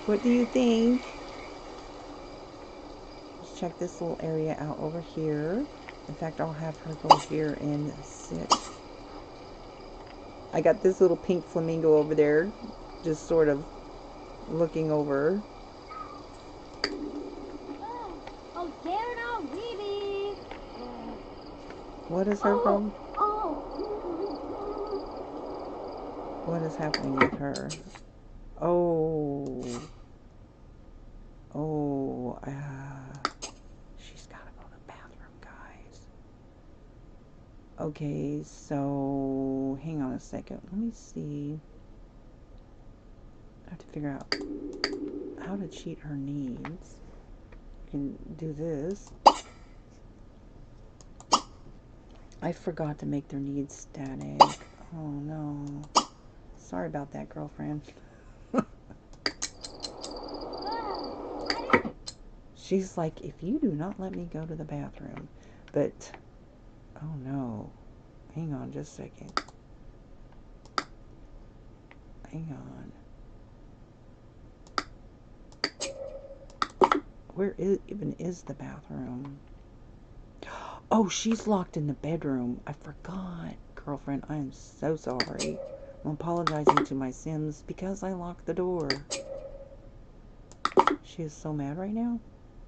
What do you think? Let's check this little area out over here. In fact, I'll have her go here and sit. I got this little pink flamingo over there, just sort of looking over. What is her problem? What is happening with her? She's gotta go to the bathroom, guys. Okay, so hang on a second. Let me see. I have to figure out how to cheat her needs. I can do this. I forgot to make their needs static. Oh no. Sorry about that, girlfriend. She's like, if you do not let me go to the bathroom. But, oh no. Hang on just a second. Hang on. Where even is the bathroom? Oh, she's locked in the bedroom. I forgot. Girlfriend, I am so sorry. I'm apologizing to my Sims because I locked the door. She is so mad right now.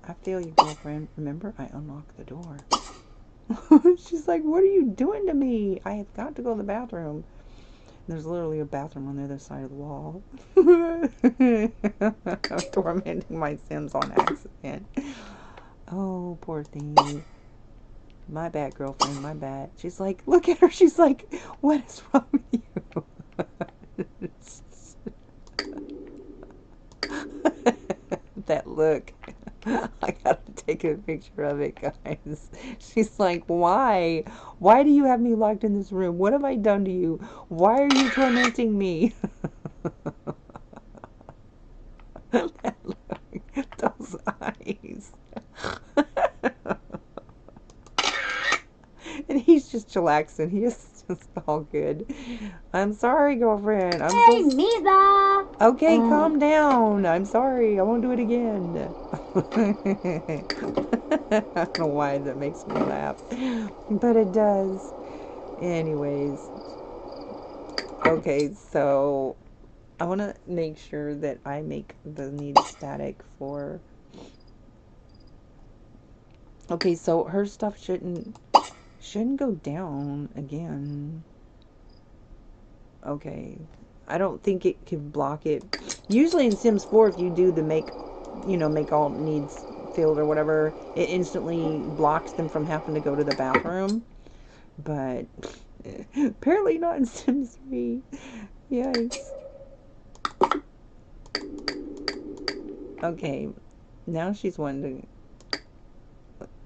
I feel you, girlfriend. Remember, I unlocked the door. She's like, what are you doing to me? I have got to go to the bathroom. There's literally a bathroom on the other side of the wall. I'm tormenting my Sims on accident. Oh, poor thing. My bad, girlfriend. My bad. She's like, look at her. She's like, what is wrong with you? That look. I gotta take a picture of it, guys. She's like, why? Why do you have me locked in this room? What have I done to you? Why are you tormenting me? That look. Those eyes. And he's just chillaxing. He is just all good. I'm sorry, girlfriend. Hey, Misa! Okay, calm down. I'm sorry. I won't do it again. I don't know why that makes me laugh. But it does. Anyways. Okay, so I want to make sure that I make the need static for... Okay, so her stuff shouldn't go down again. Okay, I don't think it could block it. Usually in Sims 4, if you do the make all needs field or whatever, it instantly blocks them from having to go to the bathroom. But apparently not in Sims 3. Yikes. Okay, now she's wanting to...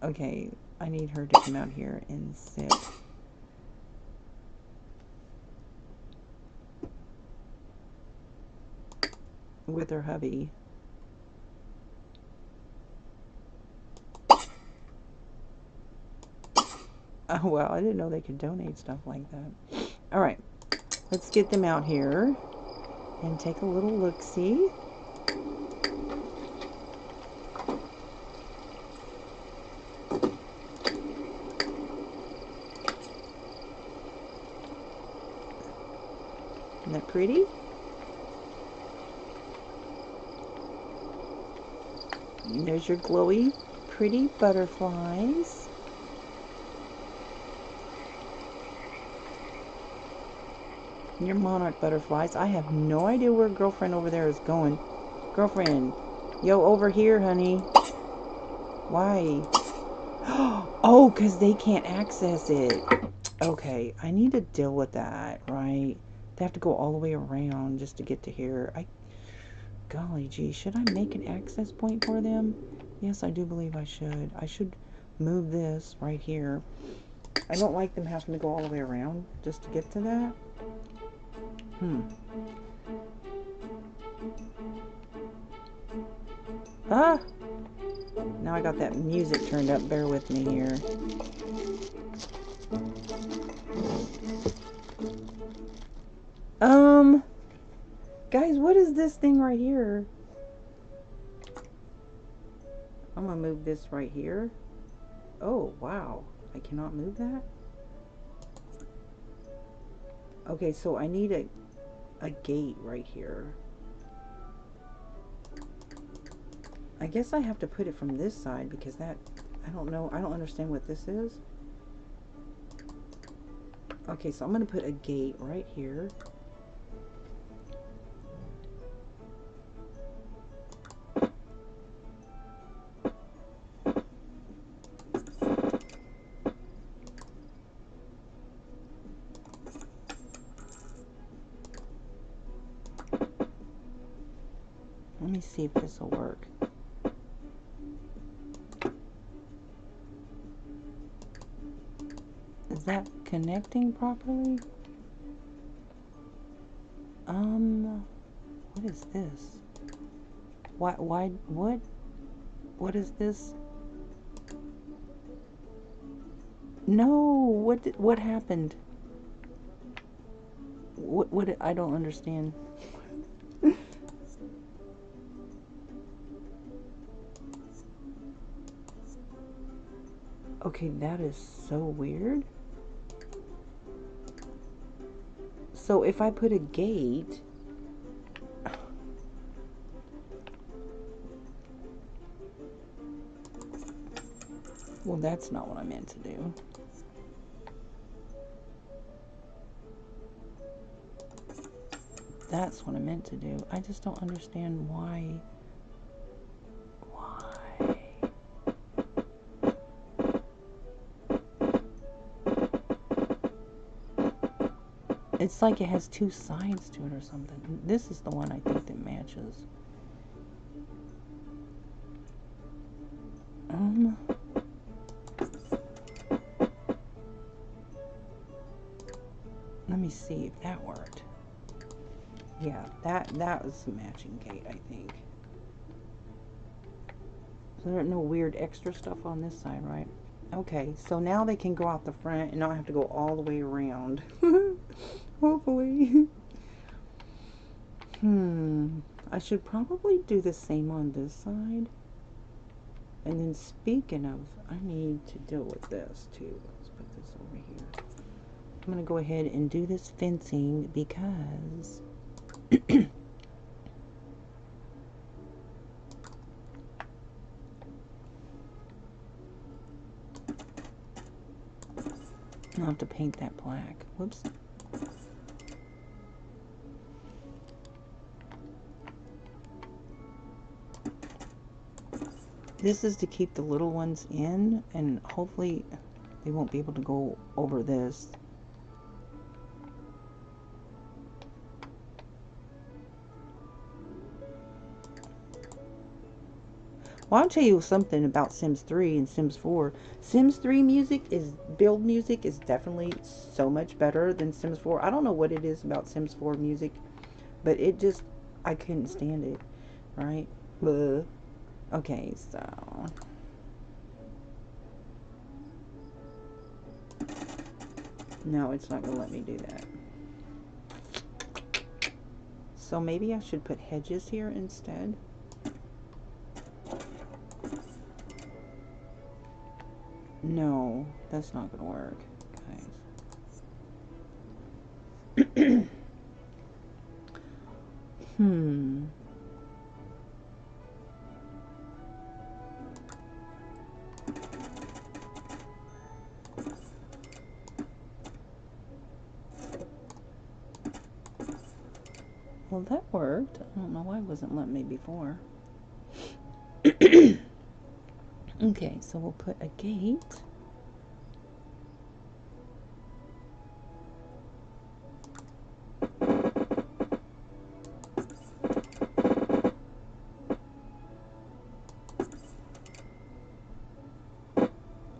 Okay, I need her to come out here and sit. With her hubby. Oh, well, I didn't know they could donate stuff like that. Alright, let's get them out here and take a little look-see. Isn't that pretty? And there's your glowy, pretty butterflies. Your monarch butterflies. I have no idea where girlfriend over there is going. Girlfriend, yo, over here, honey. Why? Oh, because they can't access it. Okay, I need to deal with that, right? They have to go all the way around just to get to here. Golly gee, should I make an access point for them? Yes, I do believe I should. I should move this right here. I don't like them having to go all the way around just to get to that. Ah! Now I got that music turned up. Bear with me here. Guys, what is this thing right here? I'm gonna move this right here. Oh, wow. I cannot move that? Okay, so I need a gate right here. I guess I have to put it from this side because that, I don't know, I don't understand what this is. Okay, so I'm gonna put a gate right here. Let me see if this will work. Is that connecting properly? What is this? What is this? No, what happened? What, I don't understand. Okay, that is so weird. So if I put a gate, well, that's not what I meant to do. That's what I meant to do. I just don't understand why. It's like it has two sides to it or something. This is the one I think that matches. Let me see if that worked. Yeah, that was the matching gate, I think. So there's no weird extra stuff on this side, right? Okay, so now they can go out the front and not have to go all the way around. Hopefully. I should probably do the same on this side. And then speaking of, I need to deal with this too. Let's put this over here. I'm going to go ahead and do this fencing because I'll have to paint that black. Whoops. This is to keep the little ones in, and hopefully they won't be able to go over this. Well, I'll tell you something about Sims 3 and Sims 4. Sims 3 build music is definitely so much better than Sims 4. I don't know what it is about Sims 4 music, but I couldn't stand it, right? Blah. Okay, so no, it's not gonna let me do that. So maybe I should put hedges here instead. No, that's not gonna work, guys. Well, that worked. I don't know why it wasn't letting me before. Okay, so we'll put a gate.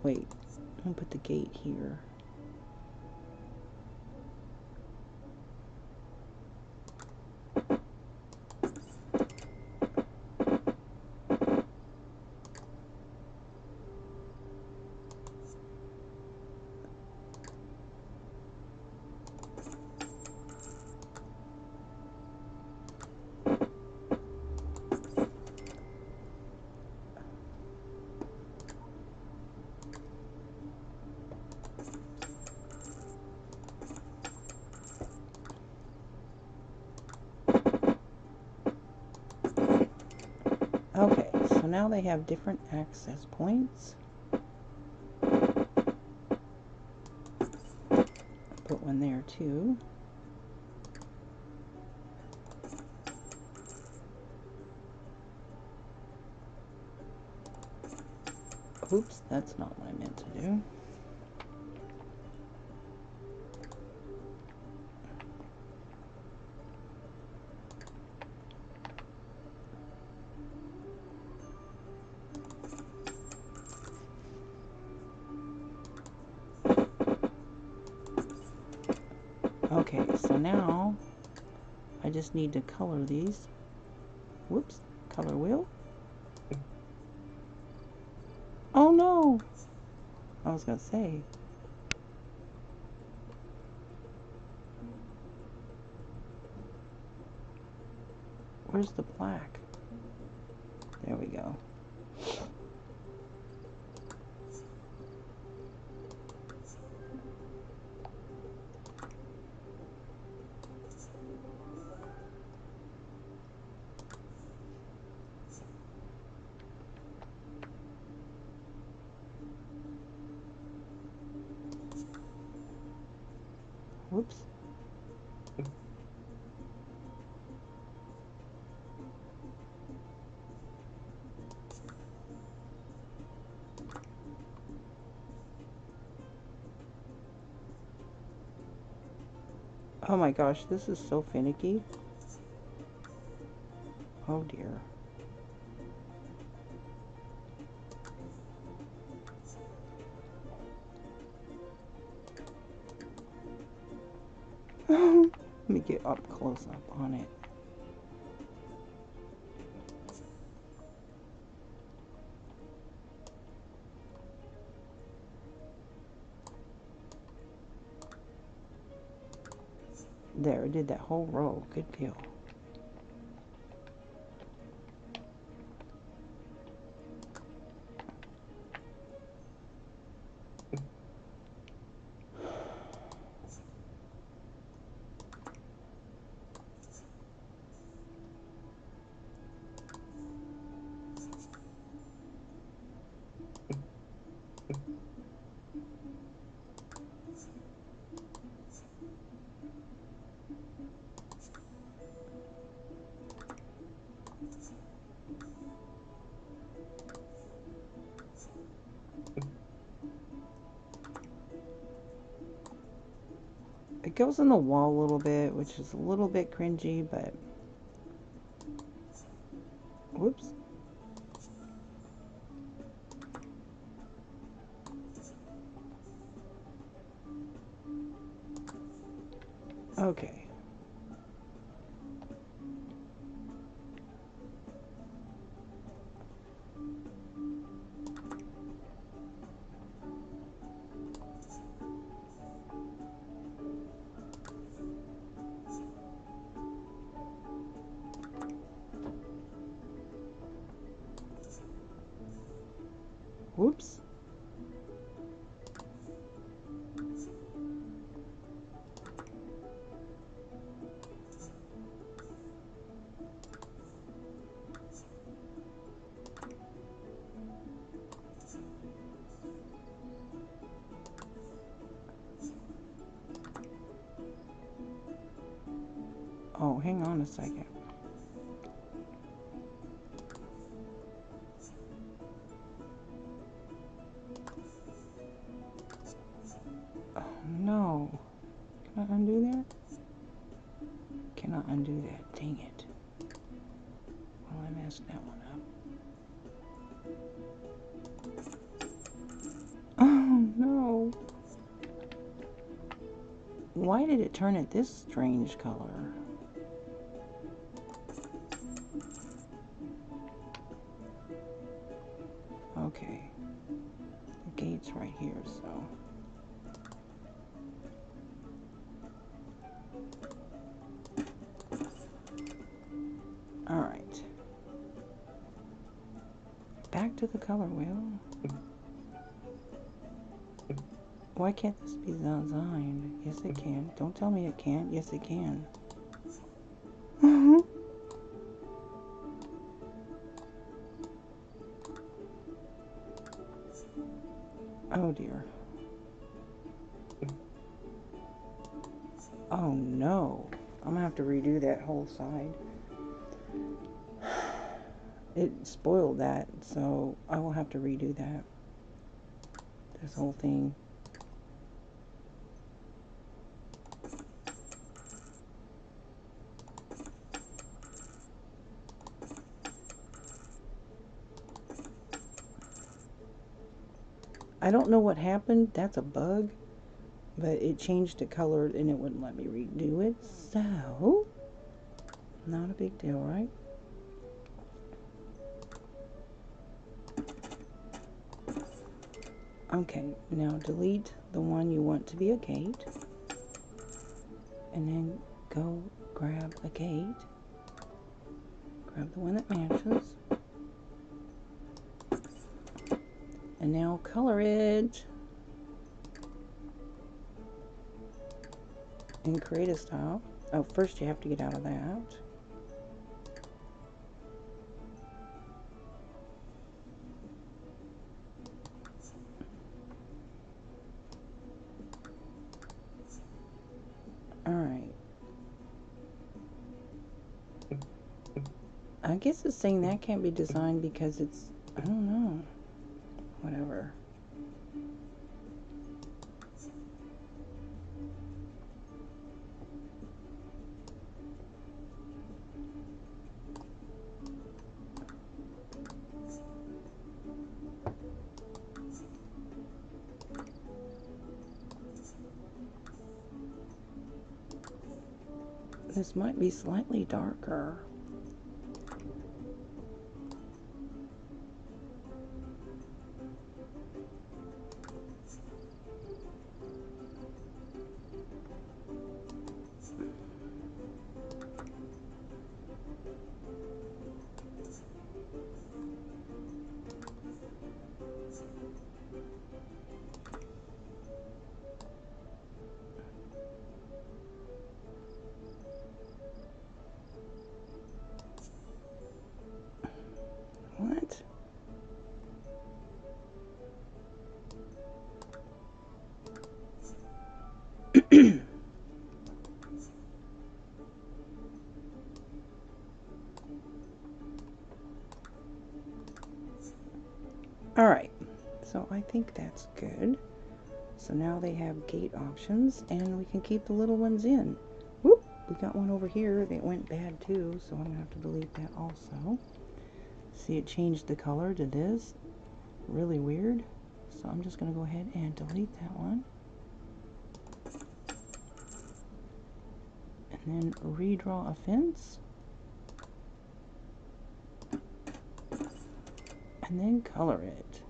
Wait, I'll put the gate here. Okay, so now they have different access points. Put one there too. Oops, that's not what I meant to do. Okay, so now I just need to color these. Whoops, color wheel. Oh no! I was gonna say. Where's the black? There we go. Whoops. Oh my gosh, this is so finicky. Oh dear. Let me get up close up on it. There, I did that whole row. Good deal. goes in the wall a little bit, which is a little bit cringy, but whoops. Okay. Whoops. Oh, hang on a second. Oh, no. Can I undo that? Cannot undo that. Dang it. Well, I messed that one up. Oh, no. Why did it turn it this strange color? Okay. The gate's right here, so. Alright. Back to the color wheel. Why can't this be designed? Yes, it can. Don't tell me it can't. Yes, it can. Oh, dear. Oh, no. I'm gonna have to redo that whole side. It spoiled that, so I will have to redo that. This whole thing. I don't know what happened. That's a bug. But it changed the color and it wouldn't let me redo it. So, not a big deal, right? Okay, now delete the one you want to be a gate. And then go grab a gate. Grab the one that matches. And now color it. And create a style. Oh, first you have to get out of that. Alright. I guess it's saying that can't be designed because it's, I don't know. Whatever. This might be slightly darker. What? Alright, so I think that's good. So now they have gate options, and we can keep the little ones in. Whoop! We got one over here that went bad too, so I'm going to have to delete that also. See, it changed the color to this. Really weird. So I'm just going to go ahead and delete that one. And then redraw a fence. And then color it.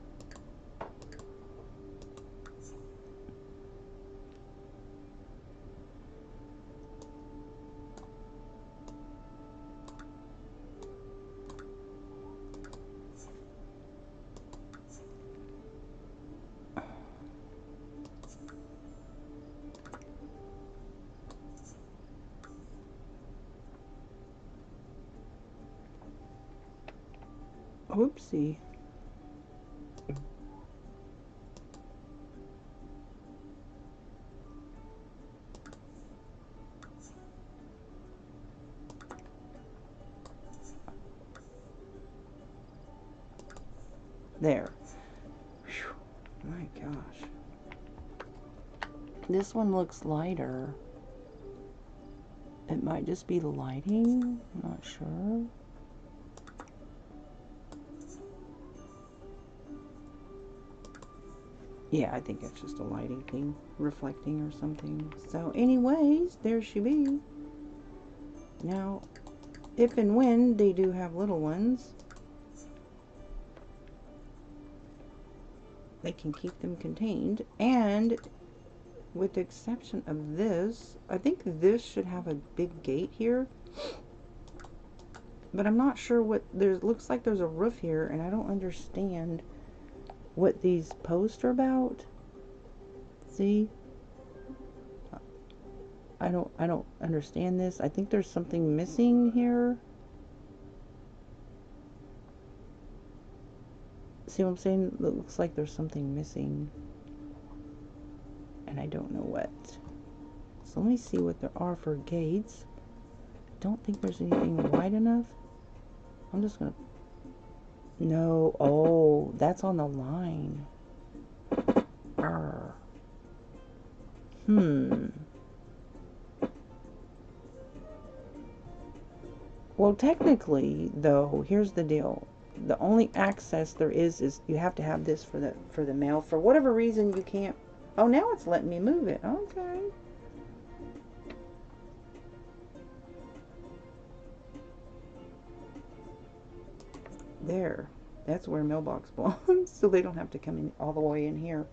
Oopsie. There. Whew. My gosh. This one looks lighter. It might just be the lighting. I'm not sure. Yeah, I think it's just a lighting thing, reflecting or something. So anyways, there she be. Now, if and when they do have little ones, they can keep them contained. And with the exception of this, I think this should have a big gate here. But I'm not sure what, looks like there's a roof here, and I don't understand what these posts are about. See? I don't understand this. I think there's something missing here. See what I'm saying? It looks like there's something missing. And I don't know what. So let me see what there are for gates. Don't think there's anything wide enough. I'm just gonna... No. Oh, that's on the line. Arr. Well, technically, though, here's the deal. The only access there is you have to have this for the mail. For whatever reason, you can't... Oh, now it's letting me move it. Okay. There. That's where mailbox belongs. So they don't have to come in all the way in here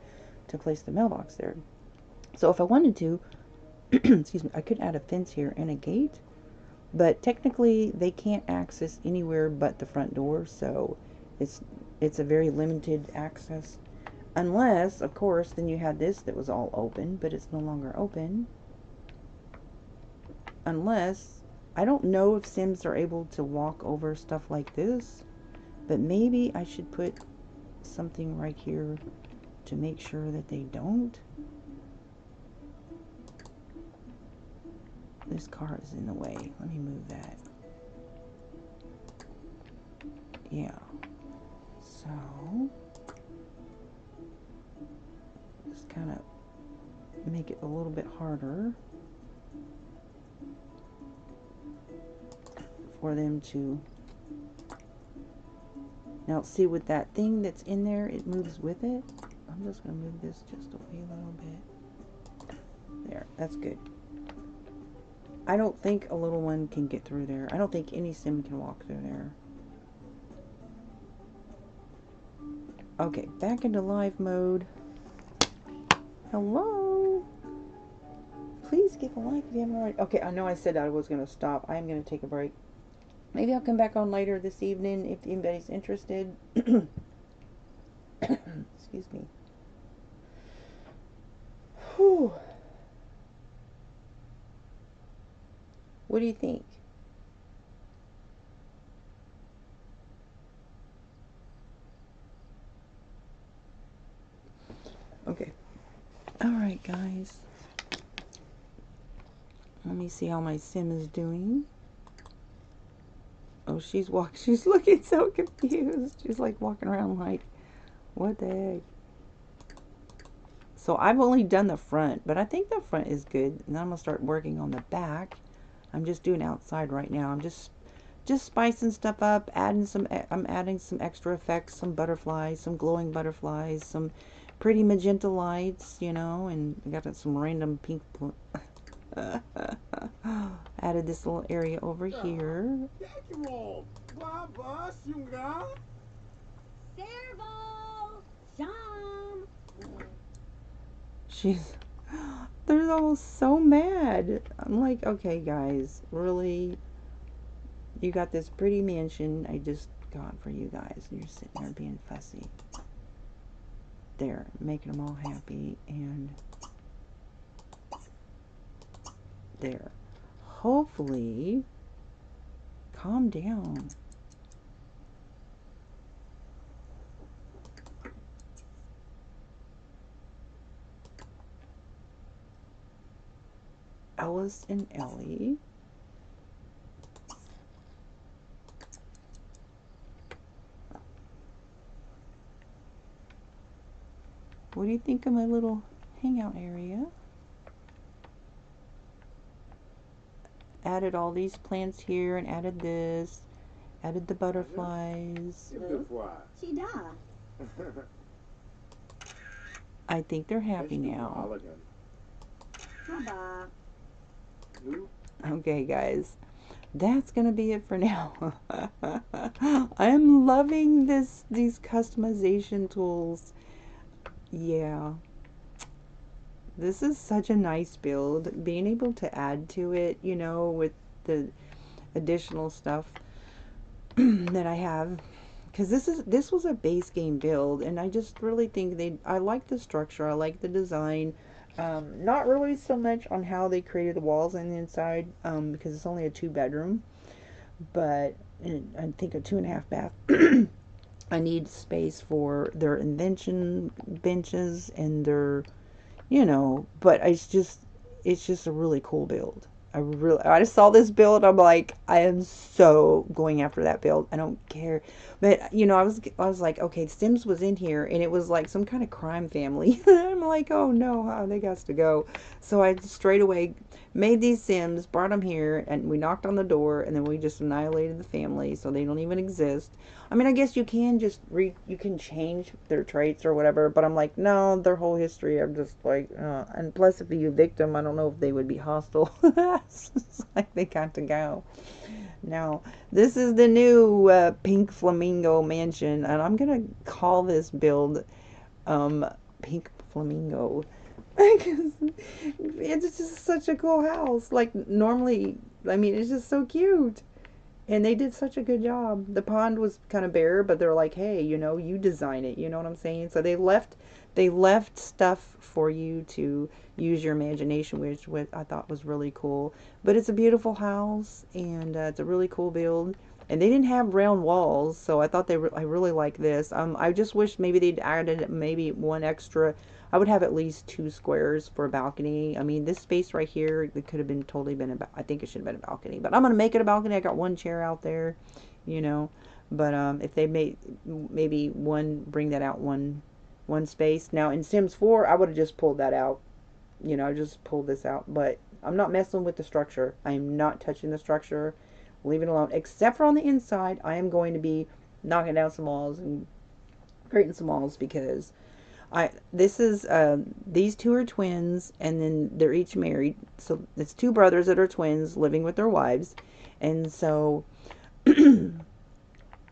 to place the mailbox there. So if I wanted to, excuse me, I could add a fence here and a gate. But technically, they can't access anywhere but the front door. So it's a very limited access. Unless, of course, then you had this that was all open, but it's no longer open. Unless, I don't know if Sims are able to walk over stuff like this. But maybe I should put something right here to make sure that they don't. This car is in the way. Let me move that. Yeah. So, just kind of make it a little bit harder for them to... Now, see, with that thing that's in there, it moves with it. I'm just going to move this just a wee little bit. There, that's good. I don't think a little one can get through there. I don't think any sim can walk through there. Okay, back into live mode. Hello? Please give a like if you haven't already. Okay, I know I said I was going to stop. I am going to take a break. Maybe I'll come back on later this evening if anybody's interested. Excuse me. Whew. What do you think? Okay. Alright, guys. Let me see how my sim is doing. Oh, she's looking so confused. She's like walking around like, what the heck? So I've only done the front, but I think the front is good. And then I'm going to start working on the back. I'm just doing outside right now. I'm just spicing stuff up, I'm adding some extra effects, some butterflies, some glowing butterflies, some pretty magenta lights, you know, and I got some random pink added this little area over here. They're all so mad. I'm like, okay guys, really? You got this pretty mansion I just got for you guys, and you're sitting there being fussy. There, making them all happy, and there. Hopefully, calm down. Ellis and Ellie. What do you think of my little hangout area? Added all these plants here and added this. Added the butterflies. I think they're happy now. Okay, guys. That's gonna be it for now. I'm loving these customization tools. Yeah. This is such a nice build. Being able to add to it, you know, with the additional stuff that I have. Because this was a base game build, and I just really think I like the structure, I like the design. Not really so much on how they created the walls on the inside, because it's only a 2-bedroom, but I think a 2.5 bath. I need space for their invention benches and their, you know, but it's just a really cool build. I just saw this build. I'm like, I am so going after that build. I don't care. But you know, I was like, okay, Sims was in here, and it was like some kind of crime family. I'm like, oh no, they got to go. So I straight away made these Sims, brought them here, and we knocked on the door, and then we just annihilated the family, so they don't even exist. I mean, I guess you can just you can change their traits or whatever, but I'm like, no, their whole history, I'm just like, and plus if you evict them, I don't know if they would be hostile. It's like they got to go. Now, this is the new Pink Flamingo Mansion, and I'm gonna call this build Pink Flamingo. It's just such a cool house. Like, normally, I mean, it's just so cute. And they did such a good job. The pond was kind of bare, but they're like, hey, you know, you design it. You know what I'm saying? So they left stuff for you to use your imagination, which I thought was really cool. But it's a beautiful house, and it's a really cool build. And they didn't have round walls, so I thought I really like this. I just wish maybe they'd added maybe one extra. I would have at least 2 squares for a balcony. I mean, this space right here, it could have been totally been I think it should have been a balcony. But I'm going to make it a balcony. I got 1 chair out there, you know. But if they maybe bring that out one space. Now, in Sims 4, I would have just pulled that out. You know, just pulled this out. But I'm not messing with the structure. I am not touching the structure. Leave it alone. Except for on the inside, I am going to be knocking down some walls and creating some walls because these 2 are twins, and then they're each married. So it's 2 brothers that are twins living with their wives. And so I'm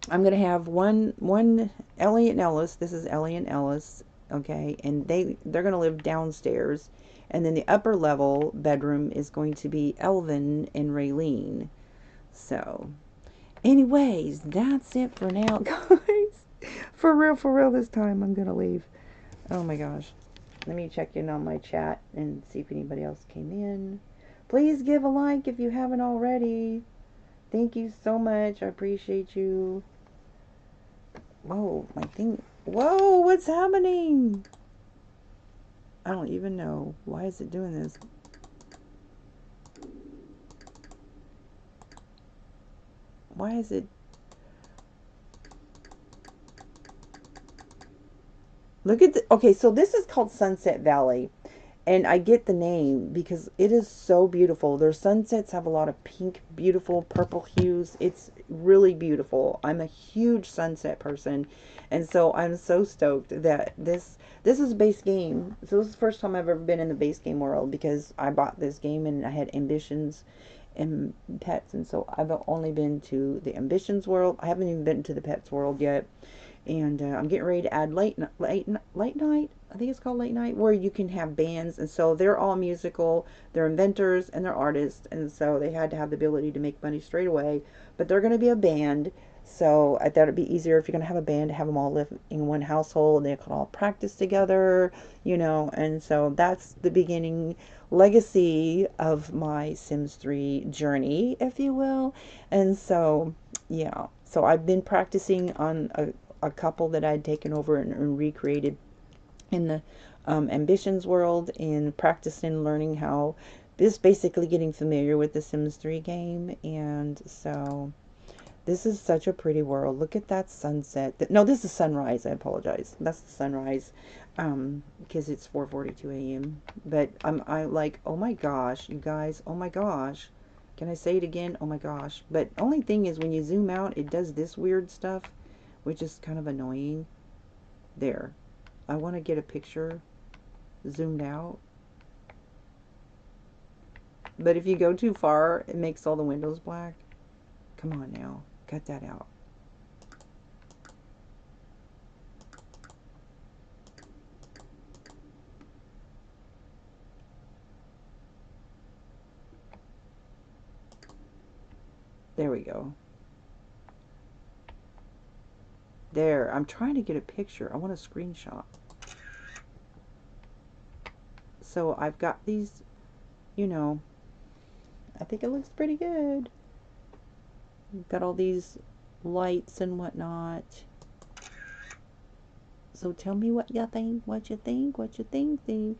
going to have one Ellie and Ellis. This is Ellie and Ellis, okay? And they're going to live downstairs. And then the upper level bedroom is going to be Elvin and Raylene. So, anyways, that's it for now, guys. For real this time, I'm going to leave. Oh my gosh. Let me check in on my chat and see if anybody else came in. Please give a like if you haven't already. Thank you so much. I appreciate you. Whoa, my thing. Whoa, what's happening? I don't even know. Why is it doing this? Why is it? Look at the, okay, so this is called Sunset Valley. And I get the name because it is so beautiful. Their sunsets have a lot of pink, beautiful purple hues. It's really beautiful. I'm a huge sunset person. And so I'm so stoked that this is a base game. So this is the first time I've ever been in the base game world because I bought this game and I had ambitions and pets. And so I've only been to the ambitions world. I haven't even been to the pets world yet. And I'm getting ready to add late night. I think it's called late night, where you can have bands, and so they're all musical. They're inventors and they're artists, and so they had to have the ability to make money straight away. But they're going to be a band, so I thought it'd be easier if you're going to have a band to have them all live in one household. They can all practice together, you know. And so that's the beginning legacy of my Sims 3 journey, if you will. And so, yeah. So I've been practicing on a couple that I'd taken over and recreated in the ambitions world, and practicing learning how this, basically getting familiar with the Sims 3 game. And so this is such a pretty world. Look at that sunset. No, this is sunrise. I apologize. That's the sunrise, because it's 4:42 a.m. But I like, oh my gosh, you guys, oh my gosh. Can I say it again? Oh my gosh. But only thing is, when you zoom out, it does this weird stuff, which is kind of annoying. There. I want to get a picture zoomed out. But if you go too far, it makes all the windows black. Come on now. Cut that out. There we go. There. I'm trying to get a picture. I want a screenshot. So I've got these, you know, I think it looks pretty good. We've got all these lights and whatnot. So tell me what you think, what you think, what you think.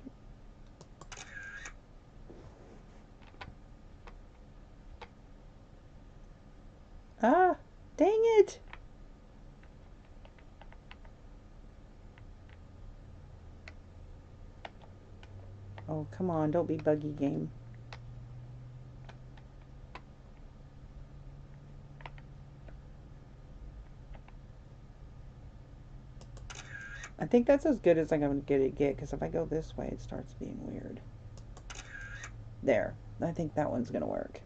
Ah, dang it. Oh, come on, don't be buggy game. I think that's as good as I'm going to get, because if I go this way, it starts being weird. There. I think that one's going to work.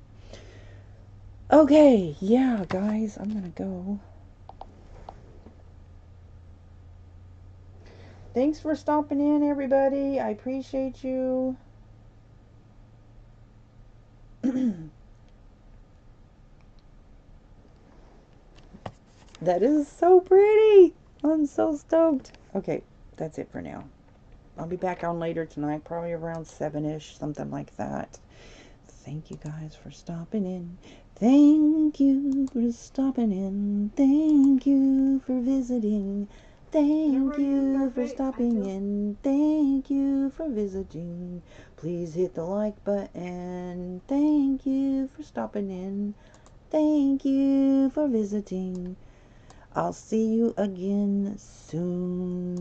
Okay, yeah, guys, I'm going to go. Thanks for stopping in, everybody. I appreciate you. That is so pretty. I'm so stoked. Okay, that's it for now. I'll be back on later tonight, probably around 7-ish, something like that. Thank you guys for stopping in. Thank you for stopping in. Thank you for visiting. Thank you for stopping in. Thank you for visiting. Please hit the like button. Thank you for stopping in. Thank you for visiting. I'll see you again soon.